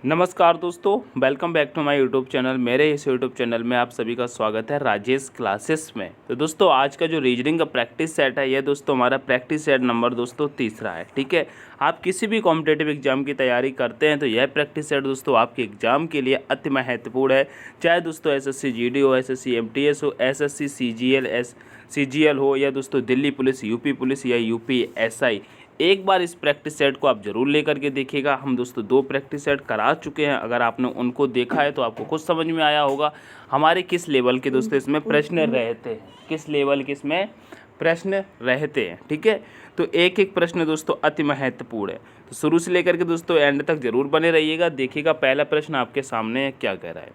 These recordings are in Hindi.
नमस्कार दोस्तों, welcome back to my YouTube channel. मेरे इस यूट्यूब चैनल में आप सभी का स्वागत है राजेश क्लासेस में। तो दोस्तों आज का जो रीजनिंग का प्रैक्टिस सेट है ये दोस्तों हमारा प्रैक्टिस सेट नंबर दोस्तों तीसरा है। ठीक है, आप किसी भी कॉम्पिटेटिव एग्जाम की तैयारी करते हैं तो यह प्रैक्टिस सेट दोस्तों आपके एग्जाम के लिए अति महत्वपूर्ण है। चाहे दोस्तों एसएससी जीडी हो, एसएससी एमटीएस हो, एसएससी सीजीएल हो, या दोस्तों दिल्ली पुलिस, यूपी पुलिस या यूपीएसआई, एक बार इस प्रैक्टिस सेट को आप ज़रूर लेकर के देखिएगा। हम दोस्तों 2 प्रैक्टिस सेट करा चुके हैं। अगर आपने उनको देखा है तो आपको कुछ समझ में आया होगा हमारे किस लेवल के दोस्तों इसमें प्रश्न रहते हैं, किस लेवल के इसमें प्रश्न रहते हैं। ठीक है, तो एक एक प्रश्न दोस्तों अति महत्वपूर्ण है, तो शुरू से लेकर के दोस्तों एंड तक जरूर बने रहिएगा। देखिएगा पहला प्रश्न आपके सामने है, क्या कह रहा है।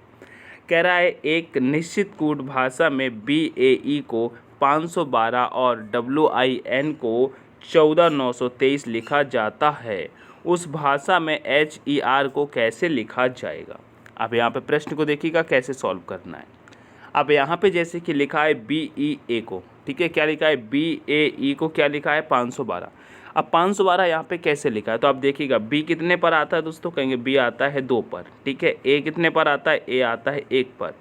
कह रहा है एक निश्चित कूट भाषा में BAE को 512 और WIN को 14923 लिखा जाता है, उस भाषा में HER को कैसे लिखा जाएगा। अब यहाँ पे प्रश्न को देखिएगा कैसे सॉल्व करना है। अब यहाँ पे जैसे कि लिखा है BEA को, ठीक है, क्या लिखा है BAE को, क्या लिखा है 512। अब 512 यहाँ पे कैसे लिखा है तो आप देखिएगा B कितने पर आता है दोस्तों, कहेंगे B आता है 2 पर। ठीक है, A कितने पर आता है, A आता है 1 पर।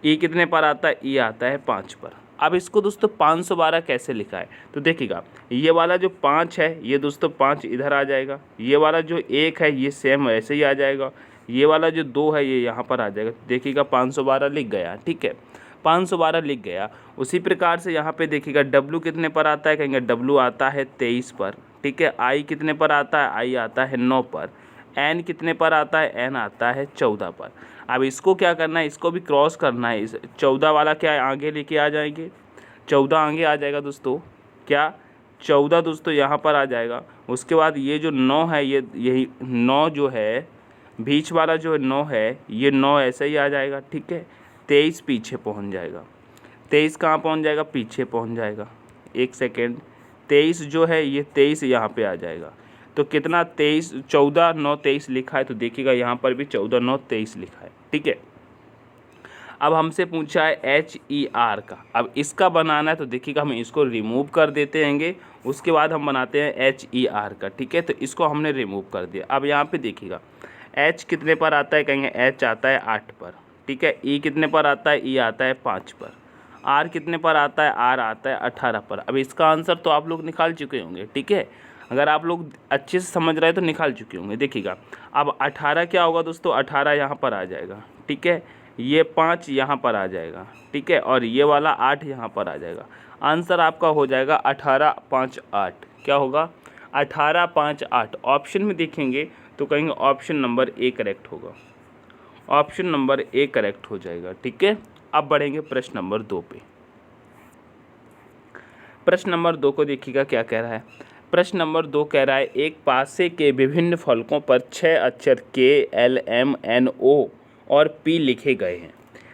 E कितने पर आता है, E आता है 5 पर। अब इसको दोस्तों 512 कैसे लिखा है तो देखिएगा, ये वाला जो 5 है ये दोस्तों 5 इधर आ जाएगा, ये वाला जो 1 है ये सेम ऐसे ही आ जाएगा, ये वाला जो 2 है ये यहाँ पर आ जाएगा। देखिएगा 512 लिख गया। ठीक है, 512 लिख गया। उसी प्रकार से यहाँ पे देखिएगा W कितने पर आता है, कहेंगे W आता है 23 पर। ठीक है, I कितने पर आता है, I आता है 9 पर। N कितने पर आता है, N आता है 14 पर। अब इसको क्या करना है, इसको भी क्रॉस करना है। इस 14 वाला क्या आगे लेके आ जाएंगे, 14 आगे आ जाएगा दोस्तों, क्या 14 दोस्तों यहाँ पर आ जाएगा। उसके बाद ये जो 9 है ये यही 9 जो है, बीच वाला जो 9 है ये 9 ऐसे ही आ जाएगा। ठीक है, 23 पीछे पहुँच जाएगा। 23 कहाँ पहुँच जाएगा, पीछे पहुँच जाएगा। एक सेकेंड, 23 जो है ये 23 यहाँ पे आ जाएगा। तो कितना 23, 14 9 23 लिखा है, तो देखिएगा यहाँ पर भी 14 9 23 लिखा है। ठीक है, अब हमसे पूछा है HER का। अब इसका बनाना है तो देखिएगा हम इसको रिमूव कर देते हैंगे, उसके बाद हम बनाते हैं HER का। ठीक है, तो इसको हमने रिमूव कर दिया। अब यहाँ पे देखिएगा H कितने पर आता है, कहेंगे H आता है 8 पर। ठीक है, E कितने पर आता है, E आता है 5 पर। R कितने पर आता है, R आता है 18 पर। अब इसका आंसर तो आप लोग निकाल चुके होंगे। ठीक है, अगर आप लोग अच्छे से समझ रहे हैं तो निकाल चुके होंगे। देखिएगा अब 18 क्या होगा दोस्तों, 18 यहाँ पर आ जाएगा। ठीक है, ये 5 यहाँ पर आ जाएगा। ठीक है, और ये वाला 8 यहाँ पर आ जाएगा। आंसर आपका हो जाएगा 18 5 8। क्या होगा, 18 5 8। ऑप्शन में देखेंगे तो कहेंगे ऑप्शन नंबर A करेक्ट होगा, ऑप्शन नंबर A करेक्ट हो जाएगा। ठीक है, अब बढ़ेंगे प्रश्न नंबर 2 पे। प्रश्न नंबर 2 को देखिएगा क्या कह रहा है। प्रश्न नंबर 2 कह रहा है एक पासे के विभिन्न फलकों पर 6 अक्षर K L M N O और P लिखे गए हैं।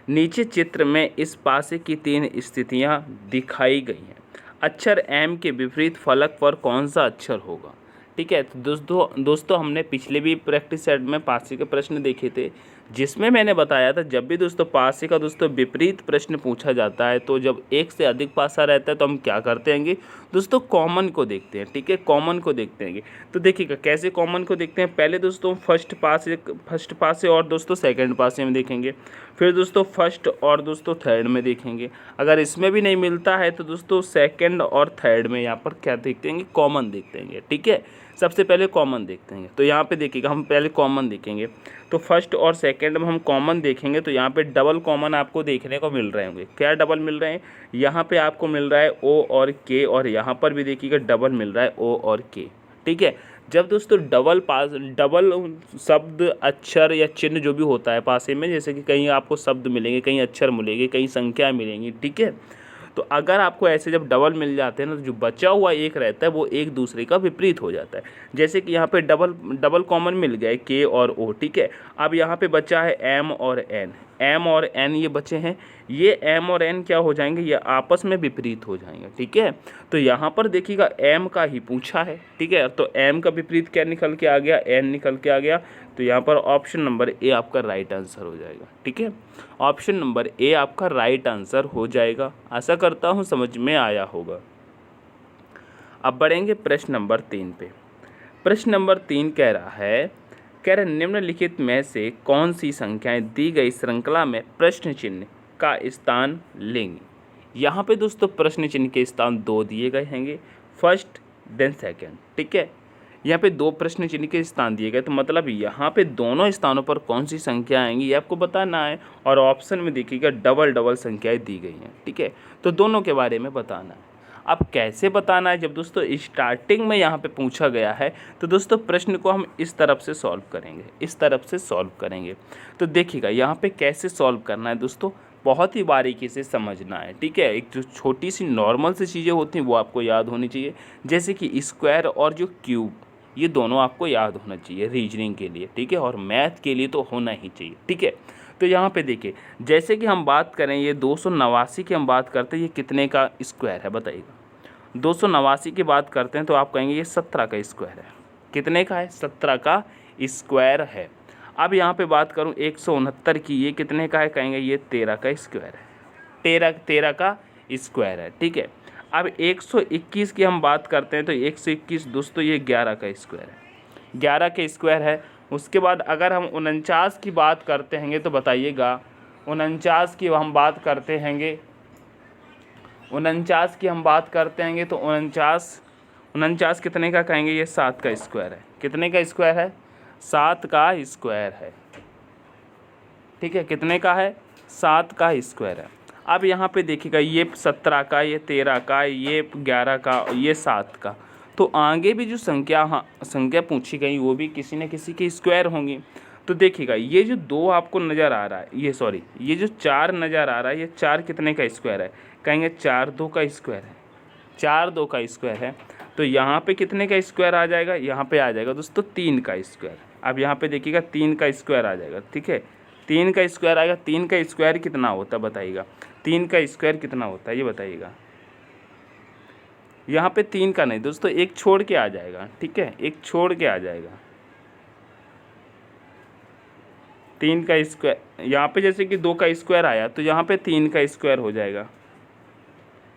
नीचे चित्र में इस पासे की 3 स्थितियां दिखाई गई हैं। अक्षर M के विपरीत फलक पर कौन सा अक्षर होगा। ठीक है, तो दोस्तों हमने पिछले भी प्रैक्टिस सेट में पासे के प्रश्न देखे थे, जिसमें मैंने बताया था जब भी दोस्तों पासे का दोस्तों विपरीत प्रश्न पूछा जाता है तो जब एक से अधिक पासा रहता है तो हम क्या करते हैं दोस्तों, कॉमन को देखते हैं। ठीक है, कॉमन को देखते हैं। तो देखिएगा कैसे कॉमन को देखते हैं। पहले दोस्तों फर्स्ट पासे और दोस्तों सेकंड पासे में देखेंगे, फिर दोस्तों फर्स्ट और दोस्तों थर्ड में देखेंगे। अगर इसमें भी नहीं मिलता है तो दोस्तों सेकंड और थर्ड में यहाँ पर क्या देखते हैं, कॉमन देखते हैं। ठीक है, सबसे पहले कॉमन देखते हैं। तो यहाँ पे देखिएगा हम पहले कॉमन देखेंगे, तो फर्स्ट और सेकंड में हम कॉमन देखेंगे तो यहाँ पे डबल कॉमन आपको देखने को मिल रहे होंगे। क्या डबल मिल रहे हैं, यहाँ पे आपको मिल रहा है O और K, और यहाँ पर भी देखिएगा डबल मिल रहा है O और K। ठीक है, जब दोस्तों डबल शब्द अक्षर या चिन्ह जो भी होता है पासे में, जैसे कि कहीं आपको शब्द मिलेंगे, कहीं अक्षर मिलेंगे, कहीं संख्या मिलेंगी। ठीक है, तो अगर आपको ऐसे जब डबल मिल जाते हैं ना तो जो बचा हुआ एक रहता है वो एक दूसरे का विपरीत हो जाता है। जैसे कि यहाँ पे डबल कॉमन मिल गया है K और O। ठीक है, अब यहाँ पे बचा है M और N, M और N ये बचे हैं, ये M और N क्या हो जाएंगे, ये आपस में विपरीत हो जाएंगे। ठीक है, तो यहाँ पर देखिएगा M का ही पूछा है। ठीक है, तो M का विपरीत क्या निकल के आ गया, N निकल के आ गया। तो यहाँ पर ऑप्शन नंबर A आपका राइट आंसर हो जाएगा। ठीक है, ऑप्शन नंबर A आपका राइट आंसर हो जाएगा। आशा करता हूँ समझ में आया होगा। अब बढ़ेंगे प्रश्न नंबर 3 पे। प्रश्न नंबर 3 कह रहा है कह रहे निम्नलिखित में से कौन सी संख्याएं दी गई श्रृंखला में प्रश्न चिन्ह का स्थान लेंगी। यहाँ पे दोस्तों प्रश्न चिन्ह के स्थान 2 दिए गए हैंगे, फर्स्ट देन सेकंड। ठीक है, यहाँ पे 2 प्रश्न चिन्ह के स्थान दिए गए, तो मतलब यहाँ पे दोनों स्थानों पर कौन सी संख्या आएंगी ये आपको बताना है। और ऑप्शन में देखिएगा डबल संख्याएं दी गई हैं। ठीक है, तो दोनों के बारे में बताना है। अब कैसे बताना है, जब दोस्तों स्टार्टिंग में यहाँ पे पूछा गया है तो दोस्तों प्रश्न को हम इस तरफ से सॉल्व करेंगे, इस तरफ से सॉल्व करेंगे। तो देखिएगा यहाँ पे कैसे सॉल्व करना है दोस्तों, बहुत ही बारीकी से समझना है। ठीक है, एक जो छोटी सी नॉर्मल सी चीज़ें होती हैं वो आपको याद होनी चाहिए, जैसे कि स्क्वायर और जो क्यूब, ये दोनों आपको याद होना चाहिए रीजनिंग के लिए। ठीक है, और मैथ के लिए तो होना ही चाहिए। ठीक है, तो यहाँ पे देखिए जैसे कि हम बात करें ये 289 की हम बात करते हैं, ये कितने का स्क्वायर है बताइएगा। 289 की बात करते हैं तो आप कहेंगे ये 17 का स्क्वायर है। कितने का है? 17 का स्क्वायर है। अब यहाँ पे बात करूँ 169 की, ये कितने का है? कहेंगे ये 13 का स्क्वायर है। 13 का स्क्वायर है। ठीक है, अब 121 की हम बात करते हैं तो 121 दोस्तों ये 11 का स्क्वायर है, 11 का स्क्वायर है। उसके बाद अगर हम 49 की बात करते हैंगे तो बताइएगा 49 की हम बात करते हैंगे, 49 की हम बात करते हैंगे तो 49 कितने का कहेंगे? ये 7 का स्क्वायर है। कितने का स्क्वायर है? 7 का स्क्वायर है। ठीक है, कितने का है? 7 का स्क्वायर है। अब यहाँ पे देखिएगा ये 17 का, ये 13 का, ये 11 का, ये 7 का, तो आगे भी जो संख्या पूछी गई वो भी किसी न किसी की स्क्वायर होंगी। तो देखिएगा ये जो 2 आपको नज़र आ रहा है, ये जो 4 नज़र आ रहा है, ये 4 कितने का स्क्वायर है? कहेंगे 4 2 का स्क्वायर है, 4 2 का स्क्वायर है। तो यहाँ पे कितने का स्क्वायर आ जाएगा? यहाँ पे आ जाएगा दोस्तों 3 का स्क्वायर। अब यहाँ पे देखिएगा 3 का स्क्वायर आ जाएगा। ठीक है, 3 का स्क्वायर आएगा। 3 का स्क्वायर कितना होता है बताइएगा? 3 का स्क्वायर कितना होता है ये बताइएगा? यहाँ पे 3 का नहीं दोस्तों, एक छोड़ के आ जाएगा। ठीक है, एक छोड़ के आ जाएगा। 3 का स्क्वायर यहाँ पे जैसे कि 2 का स्क्वायर आया तो यहाँ पे 3 का स्क्वायर हो जाएगा।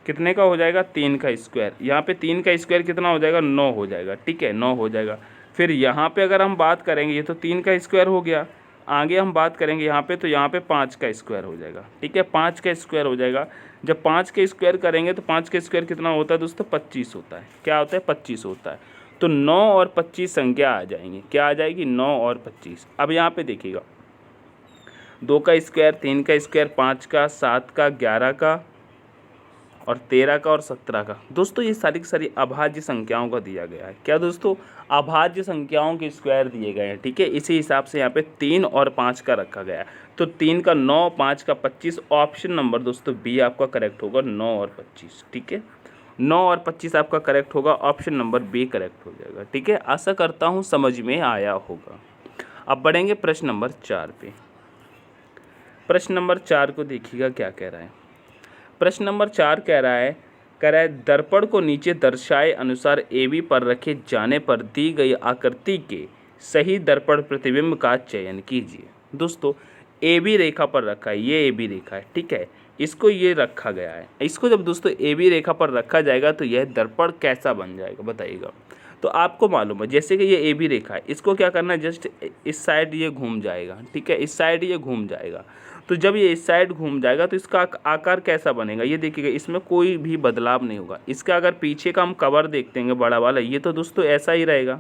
कितने का हो जाएगा? 3 का स्क्वायर। यहाँ पे 3 का स्क्वायर कितना हो जाएगा? 9 हो जाएगा। ठीक है, 9 हो जाएगा। फिर यहाँ पे अगर हम बात करेंगे, ये तो 3 का स्क्वायर हो गया। आगे हम बात करेंगे यहाँ पे, तो यहाँ पे 5 का स्क्वायर हो जाएगा। ठीक है, 5 का स्क्वायर हो जाएगा। जब 5 का स्क्वायर करेंगे तो 5 का स्क्वायर कितना होता है दोस्तों? 25 होता है। क्या होता है? 25 होता है। तो 9 और 25 संख्या आ जाएंगी। क्या आ जाएगी? 9 और 25। अब यहाँ पे देखिएगा 2 का स्क्वायर, 3 का स्क्वायर, 5 का, 7 का, 11 का और 13 का और 17 का। दोस्तों ये सारी की सारी अभाज्य संख्याओं का दिया गया है। क्या दोस्तों? अभाज्य संख्याओं के स्क्वायर दिए गए हैं। ठीक है, इसी हिसाब से यहाँ पे 3 और 5 का रखा गया है। तो 3 का 9, 5 का 25। ऑप्शन नंबर दोस्तों बी आपका करेक्ट होगा, 9 और 25। ठीक है, 9 और 25 आपका करेक्ट होगा, ऑप्शन नंबर बी करेक्ट हो जाएगा। ठीक है, आशा करता हूँ समझ में आया होगा। अब बढ़ेंगे प्रश्न नंबर 4 पे। प्रश्न नंबर 4 को देखिएगा क्या कह रहा है। प्रश्न नंबर 4 कह रहा है दर्पण को नीचे दर्शाए अनुसार AB पर रखे जाने पर दी गई आकृति के सही दर्पण प्रतिबिंब का चयन कीजिए। दोस्तों AB रेखा पर रखा है, ये AB रेखा है। ठीक है, इसको ये रखा गया है। इसको जब दोस्तों AB रेखा पर रखा जाएगा तो यह दर्पण कैसा बन जाएगा बताइएगा? तो आपको मालूम है जैसे कि ये AB रेखा है, इसको क्या करना है? जस्ट इस साइड ये घूम जाएगा। ठीक है, इस साइड ये घूम जाएगा। तो जब ये इस साइड घूम जाएगा तो इसका आकार कैसा बनेगा? ये देखिएगा, इसमें कोई भी बदलाव नहीं होगा। इसका अगर पीछे का हम कवर देखते हैं बड़ा वाला, ये तो दोस्तों ऐसा ही रहेगा।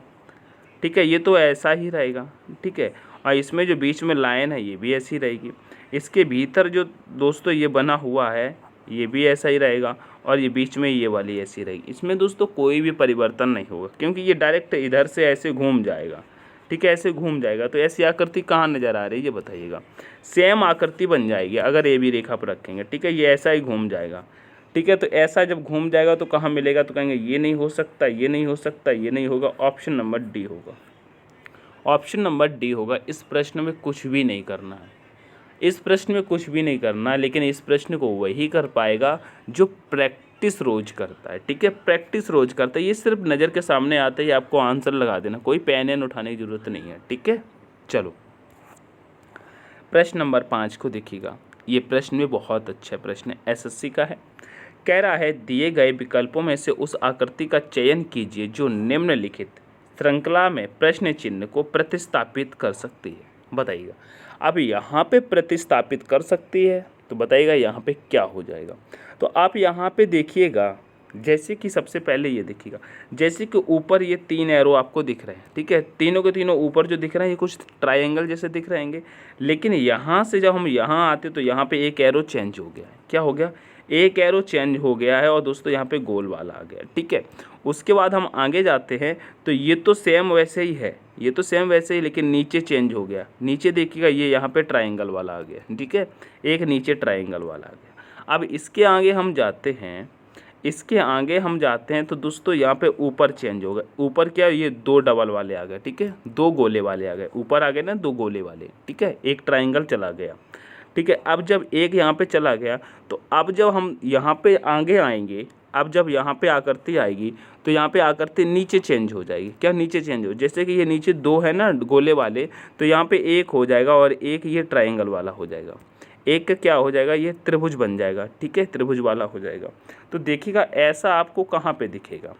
ठीक है, ये तो ऐसा ही रहेगा। ठीक है, और इसमें जो बीच में लाइन है ये भी ऐसी रहेगी। इसके भीतर जो दोस्तों ये बना हुआ है ये भी ऐसा ही रहेगा, और ये बीच में ये वाली ऐसी रहेगी। इसमें दोस्तों कोई भी परिवर्तन नहीं होगा, क्योंकि ये डायरेक्ट इधर से ऐसे घूम जाएगा। ठीक है, ऐसे घूम जाएगा। तो ऐसी आकृति कहाँ नज़र आ रही है ये बताइएगा? सेम आकृति बन जाएगी अगर AB रेखा पर रखेंगे। ठीक है, ये ऐसा ही घूम जाएगा। ठीक है, तो ऐसा जब घूम जाएगा तो कहाँ मिलेगा? तो कहेंगे ये नहीं हो सकता, ये नहीं हो सकता, ये नहीं होगा। ऑप्शन नंबर डी होगा, ऑप्शन नंबर डी होगा। इस प्रश्न में कुछ भी नहीं करना है, इस प्रश्न में कुछ भी नहीं करना, लेकिन इस प्रश्न को वही कर पाएगा जो प्रैक्टिस रोज करता है। ठीक है, प्रैक्टिस रोज करता है। ये सिर्फ नज़र के सामने आते ही आपको आंसर लगा देना, कोई पेन एन उठाने की ज़रूरत नहीं है। ठीक है, चलो प्रश्न नंबर 5 को देखिएगा। ये प्रश्न भी बहुत अच्छा प्रश्न है, SSC का है। कह रहा है दिए गए विकल्पों में से उस आकृति का चयन कीजिए जो निम्नलिखित श्रृंखला में प्रश्न चिन्ह को प्रतिस्थापित कर सकती है? बताइएगा। अब यहाँ पे प्रतिस्थापित कर सकती है तो बताइएगा यहाँ पे क्या हो जाएगा। तो आप यहाँ पे देखिएगा, जैसे कि सबसे पहले ये देखिएगा, जैसे कि ऊपर ये 3 एरो आपको दिख रहे हैं, ठीक है, तीनों के तीनों ऊपर जो दिख रहे हैं ये कुछ ट्रायंगल जैसे दिख रहेंगे, लेकिन यहाँ से जब हम यहाँ आते तो यहाँ पे एक एरो चेंज हो गया है। क्या हो गया? एक एरो चेंज हो गया है और दोस्तों यहाँ पे गोल वाला आ गया, ठीक है। उसके बाद हम आगे जाते हैं तो ये तो सेम वैसे ही है, ये तो सेम वैसे ही, लेकिन नीचे चेंज हो गया। नीचे देखिएगा ये यहाँ पे ट्रायंगल वाला आ गया, ठीक है, एक नीचे ट्रायंगल वाला आ गया। अब इसके आगे हम जाते हैं, इसके आगे हम जाते हैं तो दोस्तों यहाँ पे ऊपर चेंज हो गया। ऊपर क्या, ये 2 डबल वाले आ गए, ठीक है, 2 गोले वाले आ गए, ऊपर आ गए ना 2 गोले वाले, ठीक है, एक ट्रायंगल चला गया, ठीक है। अब जब एक यहाँ पे चला गया तो अब जब हम यहाँ पे आगे आएंगे, अब जब यहाँ पे आकृति आएगी तो यहाँ पे आकृति नीचे चेंज हो जाएगी। क्या नीचे चेंज हो, जैसे कि ये नीचे 2 है ना गोले वाले, तो यहाँ पे एक हो जाएगा और एक ये ट्रायंगल वाला हो जाएगा। एक का क्या हो जाएगा, ये त्रिभुज बन जाएगा, ठीक है, त्रिभुज वाला हो जाएगा। तो देखिएगा ऐसा आपको कहाँ पे दिखेगा,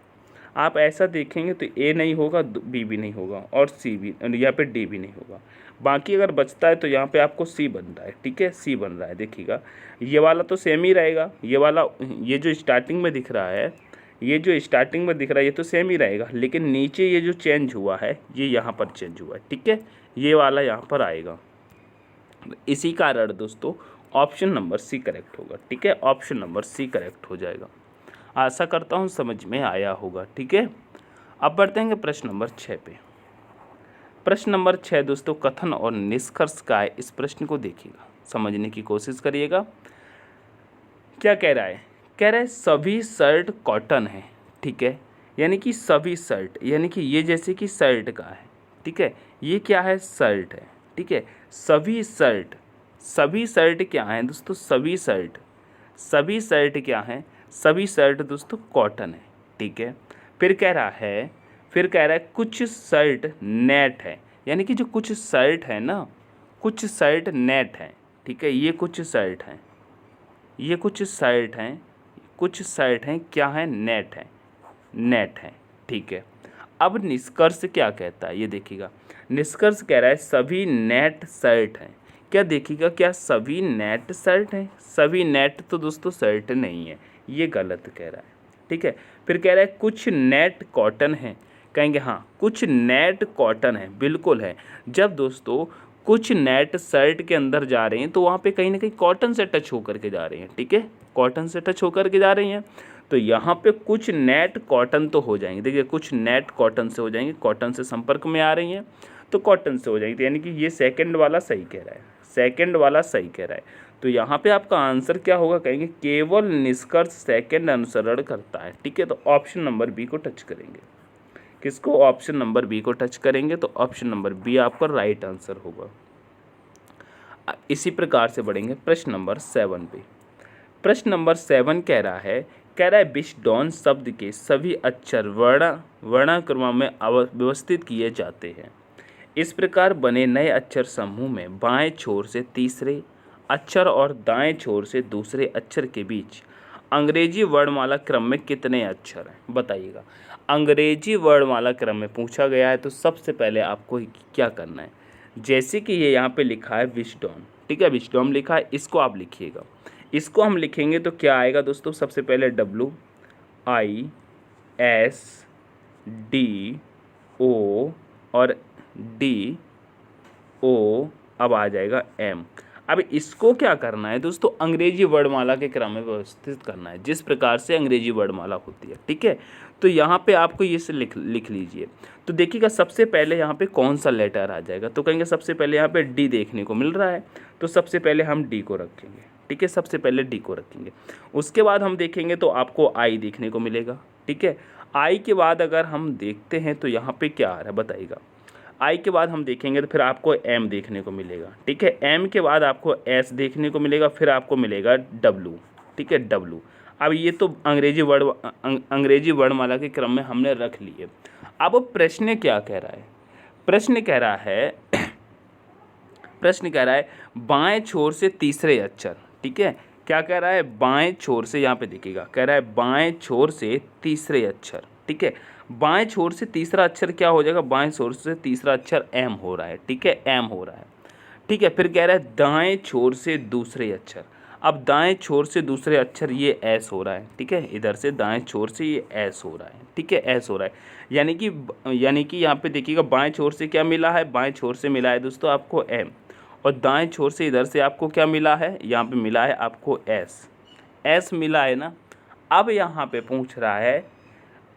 आप ऐसा देखेंगे तो ए नहीं होगा, बी भी नहीं होगा और सी भी, यहाँ पे डी भी नहीं होगा। बाकी अगर बचता है तो यहाँ पे आपको सी बन रहा है, ठीक है, सी बन रहा है। देखिएगा ये वाला तो सेम ही रहेगा, ये वाला, ये जो स्टार्टिंग में दिख रहा है, ये जो स्टार्टिंग में दिख रहा है ये तो सेम ही रहेगा, लेकिन नीचे ये जो चेंज हुआ है ये यहाँ पर चेंज हुआ है, ठीक है, ये वाला यहाँ पर आएगा। इसी कारण दोस्तों ऑप्शन नंबर सी करेक्ट होगा, ठीक है, ऑप्शन नंबर सी करेक्ट हो जाएगा। आशा करता हूँ समझ में आया होगा, ठीक है। अब बढ़ते हैं प्रश्न नंबर 6 पे। प्रश्न नंबर 6 दोस्तों कथन और निष्कर्ष का है। इस प्रश्न को देखिएगा, समझने की कोशिश करिएगा। क्या कह रहा है? कह रहा है सभी शर्ट कॉटन है, ठीक है, यानी कि सभी शर्ट, यानी कि ये जैसे कि शर्ट का है, ठीक है, ये क्या है, शर्ट है, ठीक है, सभी शर्ट, सभी शर्ट क्या है दोस्तों, सभी शर्ट, सभी शर्ट क्या है, सभी शर्ट दोस्तों कॉटन है, ठीक है। फिर कह रहा है, फिर कह रहा है कुछ शर्ट नेट है, यानी कि जो कुछ शर्ट है ना, कुछ शर्ट नेट है, ठीक है, ये कुछ शर्ट हैं, ये कुछ शर्ट हैं, कुछ शर्ट हैं क्या है, नेट है, नेट है, ठीक है। अब निष्कर्ष क्या कहता है ये देखिएगा, निष्कर्ष कह रहा है सभी नेट शर्ट हैं। क्या देखिएगा, क्या सभी नेट शर्ट हैं? सभी नेट तो दोस्तों शर्ट नहीं है, ये गलत कह रहा है, ठीक है। फिर कह रहा है कुछ नेट कॉटन है, कहेंगे हाँ कुछ नेट कॉटन है, बिल्कुल है। जब दोस्तों कुछ नेट शर्ट के अंदर जा रहे हैं तो वहाँ पे कहीं ना कहीं कॉटन से टच होकर के जा रही हैं, ठीक है, कॉटन से टच होकर के जा रही हैं, तो यहाँ पे कुछ नेट कॉटन तो हो जाएंगे। देखिए कुछ नेट कॉटन से हो जाएंगे, कॉटन से संपर्क में आ रही हैं तो कॉटन से हो जाएंगी, तो यानी कि ये सेकंड वाला सही कह रहा है, सेकंड वाला सही कह रहा है। तो यहाँ पे आपका आंसर क्या होगा, कहेंगे केवल निष्कर्ष सेकंड अनुसरण करता है, ठीक है। तो ऑप्शन नंबर बी को टच करेंगे, किसको, ऑप्शन नंबर बी को टच करेंगे, तो ऑप्शन नंबर बी आपका राइट आंसर होगा। इसी प्रकार से बढ़ेंगे प्रश्न नंबर 7 पे। प्रश्न नंबर 7 कह रहा है विशडॉन शब्द के सभी अक्षर वर्णानुक्रम में व्यवस्थित किए जाते हैं। इस प्रकार बने नए अक्षर समूह में बाएं छोर से तीसरे अक्षर और दाएं छोर से दूसरे अक्षर के बीच अंग्रेजी वर्णमाला क्रम में कितने अक्षर हैं? बताइएगा। अंग्रेजी वर्णमाला क्रम में पूछा गया है तो सबसे पहले आपको क्या करना है, जैसे कि ये यहाँ पे लिखा है विशडॉन, ठीक है, विशडॉन लिखा है, इसको आप लिखिएगा। इसको हम लिखेंगे तो क्या आएगा दोस्तों, सबसे पहले WISDO और DO, अब आ जाएगा M। अब इसको क्या करना है दोस्तों, अंग्रेजी वर्णमाला के क्रम में व्यवस्थित करना है, जिस प्रकार से अंग्रेजी वर्णमाला होती है, ठीक है। तो यहाँ पे आपको ये से लिख लीजिए। तो देखिएगा सबसे पहले यहाँ पे कौन सा लेटर आ जाएगा, तो कहेंगे सबसे पहले यहाँ पे D देखने को मिल रहा है, तो सबसे पहले हम D को रखेंगे, ठीक है, सबसे पहले D को रखेंगे। उसके बाद हम देखेंगे तो आपको I देखने को मिलेगा, ठीक है। I के बाद अगर हम देखते हैं तो यहाँ पे क्या आ रहा है बताइएगा। I के बाद हम देखेंगे तो फिर आपको M देखने को मिलेगा, ठीक है। M के बाद आपको S देखने को मिलेगा, फिर आपको मिलेगा W, ठीक है, W। अब ये तो अंग्रेजी वर्णमाला के क्रम में हमने रख लिए। अब प्रश्न क्या कह रहा है, प्रश्न कह रहा है बाएं छोर से तीसरे अक्षर, ठीक है, क्या कह रहा है, बाएं छोर से, यहाँ पे देखिएगा कह रहा है बाएं छोर से तीसरे अक्षर, ठीक है, बाएं छोर से तीसरा अक्षर क्या हो जाएगा, बाएं छोर से तीसरा अक्षर एम हो रहा है, ठीक है, एम हो रहा है, ठीक है। फिर कह रहा है दाएं छोर से दूसरे अक्षर, अब दाएं छोर से दूसरे अक्षर ये एस हो रहा है, ठीक है, इधर से दाएं छोर से ये एस हो रहा है, ठीक है, एस हो रहा है। यानी कि यहाँ पे देखिएगा बाएं छोर से क्या मिला है, बाएं छोर से मिला है दोस्तों आपको एम, और दाएं छोर से इधर से आपको क्या मिला है, यहाँ पे मिला है आपको एस, एस मिला है ना। अब यहाँ पे पूछ रहा है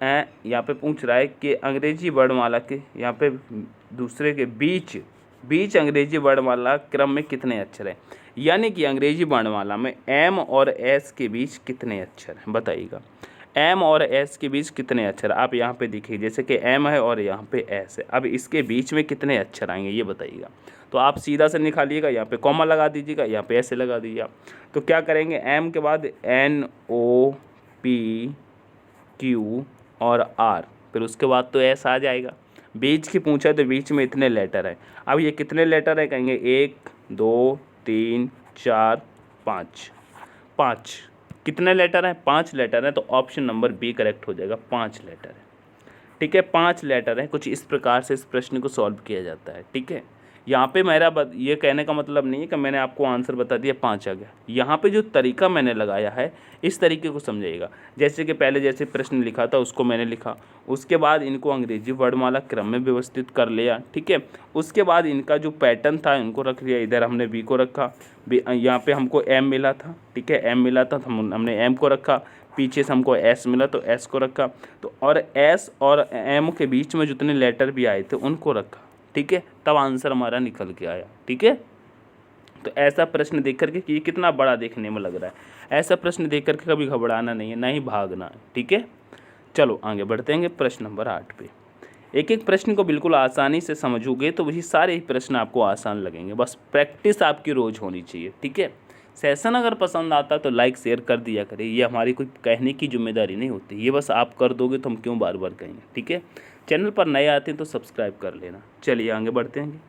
यहाँ पे पूछ रहा है कि अंग्रेजी वर्णमाला के यहाँ पे दूसरे के बीच अंग्रेजी वर्णमाला क्रम में कितने अक्षर हैं, यानी कि अंग्रेजी वर्णमाला में एम और एस के बीच कितने अक्षर हैं, बताइएगा। एम और एस के बीच कितने अक्षर, आप यहाँ पे देखिए जैसे कि एम है और यहाँ पे एस है, अब इसके बीच में कितने अक्षर आएंगे ये बताइएगा। तो आप सीधा से निकालिएगा, यहाँ पे कॉमा लगा दीजिएगा, यहाँ पे ऐसे लगा दीजिएगा। तो क्या करेंगे, एम के बाद NOPQ और R, फिर उसके बाद तो एस आ जाएगा। बीच की पूछा तो बीच में इतने लेटर हैं, अब ये कितने लेटर है, कहेंगे 1 2 3 4 5, 5 कितने लेटर हैं, 5 लेटर हैं, तो ऑप्शन नंबर बी करेक्ट हो जाएगा, 5 लेटर है, ठीक है, 5 लेटर हैं। कुछ इस प्रकार से इस प्रश्न को सॉल्व किया जाता है, ठीक है। यहाँ पे मेरा ये कहने का मतलब नहीं है कि मैंने आपको आंसर बता दिया 5 आ गया, यहाँ पे जो तरीका मैंने लगाया है इस तरीके को समझिएगा। जैसे कि पहले जैसे प्रश्न लिखा था उसको मैंने लिखा, उसके बाद इनको अंग्रेजी वर्णमाला क्रम में व्यवस्थित कर लिया, ठीक है। उसके बाद इनका जो पैटर्न था इनको रख लिया, इधर हमने बी को रखा, यहाँ पे हमको एम मिला था, ठीक है, एम मिला था, हमने एम को रखा, पीछे से हमको एस मिला तो एस को रखा, तो और एस और एम के बीच में जितने लेटर भी आए थे उनको रखा, ठीक है, तब आंसर हमारा निकल के आया, ठीक है। तो ऐसा प्रश्न देख करके कि ये कितना बड़ा देखने में लग रहा है, ऐसा प्रश्न देख करके कभी घबराना नहीं है, ना ही भागना है, ठीक है। चलो आगे बढ़ते हैं प्रश्न नंबर 8 पे। एक एक प्रश्न को बिल्कुल आसानी से समझोगे तो वही सारे ही प्रश्न आपको आसान लगेंगे, बस प्रैक्टिस आपकी रोज़ होनी चाहिए, ठीक है। सेशन अगर पसंद आता तो लाइक शेयर कर दिया करें, ये हमारी कोई कहने की जिम्मेदारी नहीं होती, ये बस आप कर दोगे तो हम क्यों बार बार कहेंगे, ठीक है। चैनल पर नए आते हैं तो सब्सक्राइब कर लेना। चलिए आगे बढ़ते हैं।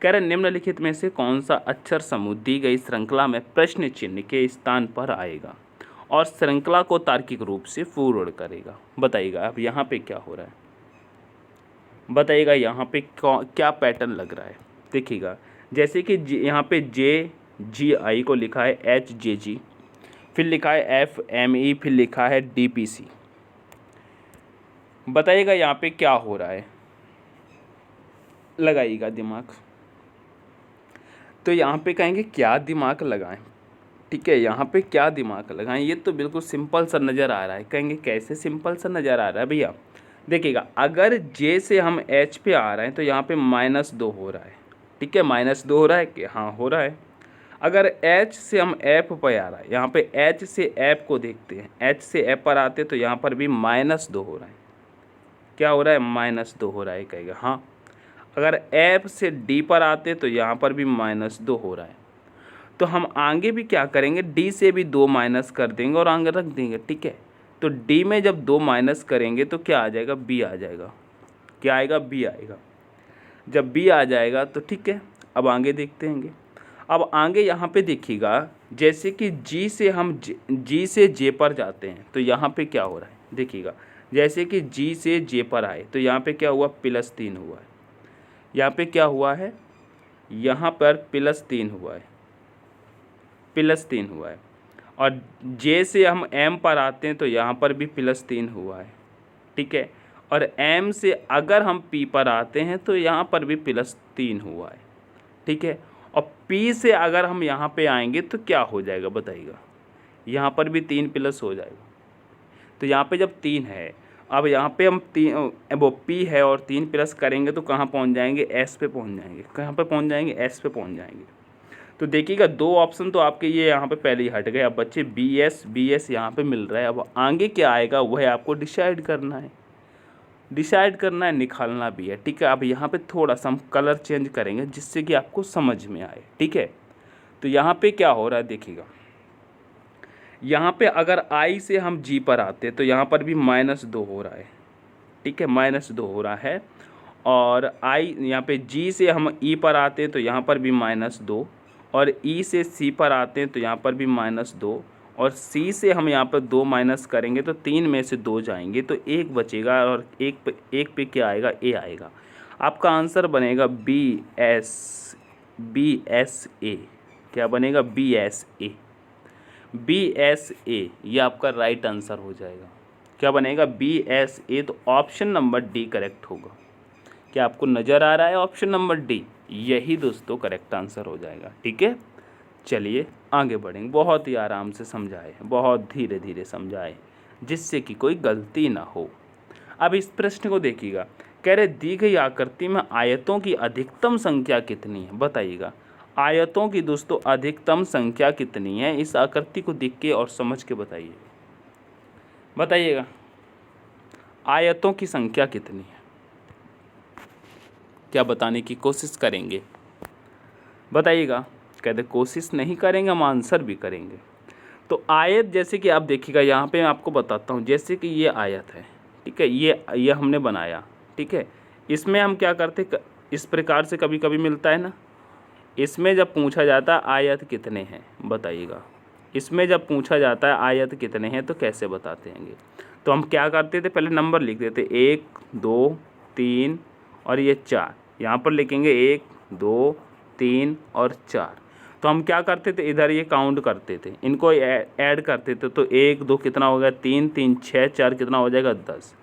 कह रहे निम्नलिखित में से कौन सा अक्षर समूह दी गई श्रृंखला में प्रश्न चिन्ह के स्थान पर आएगा और श्रृंखला को तार्किक रूप से पूर्ण करेगा, बताइएगा। अब यहाँ पे क्या हो रहा है, बताइएगा, यहाँ पे क्या पैटर्न लग रहा है, देखिएगा। जैसे कि यहाँ पे JGI को लिखा है HJG, फिर लिखा है FME, फिर लिखा है DPC, बताइएगा यहाँ पे क्या हो रहा है, लगाइएगा दिमाग। तो यहाँ पे कहेंगे क्या दिमाग लगाएं, ठीक है, यहाँ पे क्या दिमाग लगाएं, ये तो बिल्कुल सिंपल सा नज़र आ रहा है। कहेंगे कैसे सिंपल सा नज़र आ रहा है भैया, देखिएगा, अगर J से हम H पे आ रहे हैं तो यहाँ पे -2 हो रहा है, ठीक है, -2 हो रहा है कि हाँ हो रहा है। अगर H से हम F पे आ रहा है, यहाँ पे H से F को देखते हैं, H से F पर आते तो यहाँ पर भी -2 हो रहा है, क्या हो रहा है, -2 हो रहा है, कहेगा हाँ। अगर F से D पर आते तो यहाँ पर भी -2 हो रहा है, तो हम आगे भी क्या करेंगे, D से भी 2 माइनस कर देंगे और आगे रख देंगे, ठीक है। तो D में जब 2 माइनस करेंगे तो क्या आ जाएगा, B आ जाएगा, क्या आएगा, B आएगा। जब B आ जाएगा तो ठीक है, अब आगे देखते हैं। अब आगे यहाँ पे देखिएगा, जैसे कि G से J पर जाते हैं तो यहाँ पे क्या हो रहा है, देखिएगा, जैसे कि G से J पर आए तो यहाँ पे क्या हुआ, +3 हुआ है, यहाँ पे क्या हुआ है, यहाँ पर +3 हुआ है, +3 हुआ है। और J से हम M पर आते हैं तो यहाँ पर भी +3 हुआ है, ठीक है। और M से अगर हम P पर आते हैं तो यहाँ पर भी +3 हुआ है, ठीक है। और P से अगर हम यहाँ पे आएंगे तो क्या हो जाएगा, बताइएगा, यहाँ पर भी 3 प्लस हो जाएगा। तो यहाँ पे जब 3 है, अब यहाँ पे हम वो P है और 3 प्लस करेंगे तो कहाँ पहुँच जाएंगे, S पे पहुँच जाएंगे, कहाँ पे पहुँच जाएंगे, S पे पहुँच जाएंगे। तो देखिएगा 2 ऑप्शन तो आपके ये यहाँ पे पहले ही हट गए, अब बच्चे BS यहाँ पे मिल रहा है। अब आगे क्या आएगा वह आपको डिसाइड करना है, निकालना भी है, ठीक है। अब यहाँ पे थोड़ा सा हम कलर चेंज करेंगे जिससे कि आपको समझ में आए, ठीक है। तो यहाँ पे क्या हो रहा है, देखिएगा, यहाँ पे अगर I से हम G पर आते तो यहाँ पर भी -2 हो रहा है, ठीक है, -2 हो रहा है। और यहाँ पे G से हम E पर आते हैं तो यहाँ पर भी -2, और E से C पर आते हैं तो यहाँ पर भी -2, और सी से हम यहाँ पर 2 माइनस करेंगे तो 3 में से 2 जाएंगे तो 1 बचेगा और एक पे क्या आएगा, ए आएगा। आपका आंसर बनेगा बी एस ए। क्या बनेगा, B S A. B S A ये आपका राइट आंसर हो जाएगा। क्या बनेगा, बी एस ए। तो ऑप्शन नंबर डी करेक्ट होगा। क्या आपको नज़र आ रहा है ऑप्शन नंबर डी? यही दोस्तों करेक्ट आंसर हो जाएगा। ठीक है, चलिए आगे बढ़ेंगे। बहुत ही आराम से समझाए, बहुत धीरे धीरे समझाए, जिससे कि कोई गलती ना हो। अब इस प्रश्न को देखिएगा, कह रहे दी गई आकृति में आयतों की अधिकतम संख्या कितनी है, बताइएगा। आयतों की दोस्तों अधिकतम संख्या कितनी है, इस आकृति को देख के और समझ के बताइएगा आयतों की संख्या कितनी है। क्या बताने की कोशिश करेंगे, बताइएगा। कहते कोशिश नहीं करेंगे, हम आंसर भी करेंगे। तो आयत जैसे कि आप देखिएगा, यहाँ पे मैं आपको बताता हूँ। जैसे कि ये आयत है, ठीक है, ये हमने बनाया, ठीक है। इसमें हम क्या करते, इस प्रकार से कभी कभी मिलता है ना। इसमें जब पूछा जाता है आयत कितने हैं, बताइएगा। इसमें जब पूछा जाता है आयत कितने हैं तो कैसे बताते हैं। तो हम क्या करते थे, पहले नंबर लिख देते, 1 2 3 और ये 4। यहाँ पर लिखेंगे 1 2 3 और 4। तो हम क्या करते थे, इधर ये काउंट करते थे, इनको ऐड करते थे। तो 1 2 कितना हो गया, 3 3 6 4 कितना हो जाएगा, 10।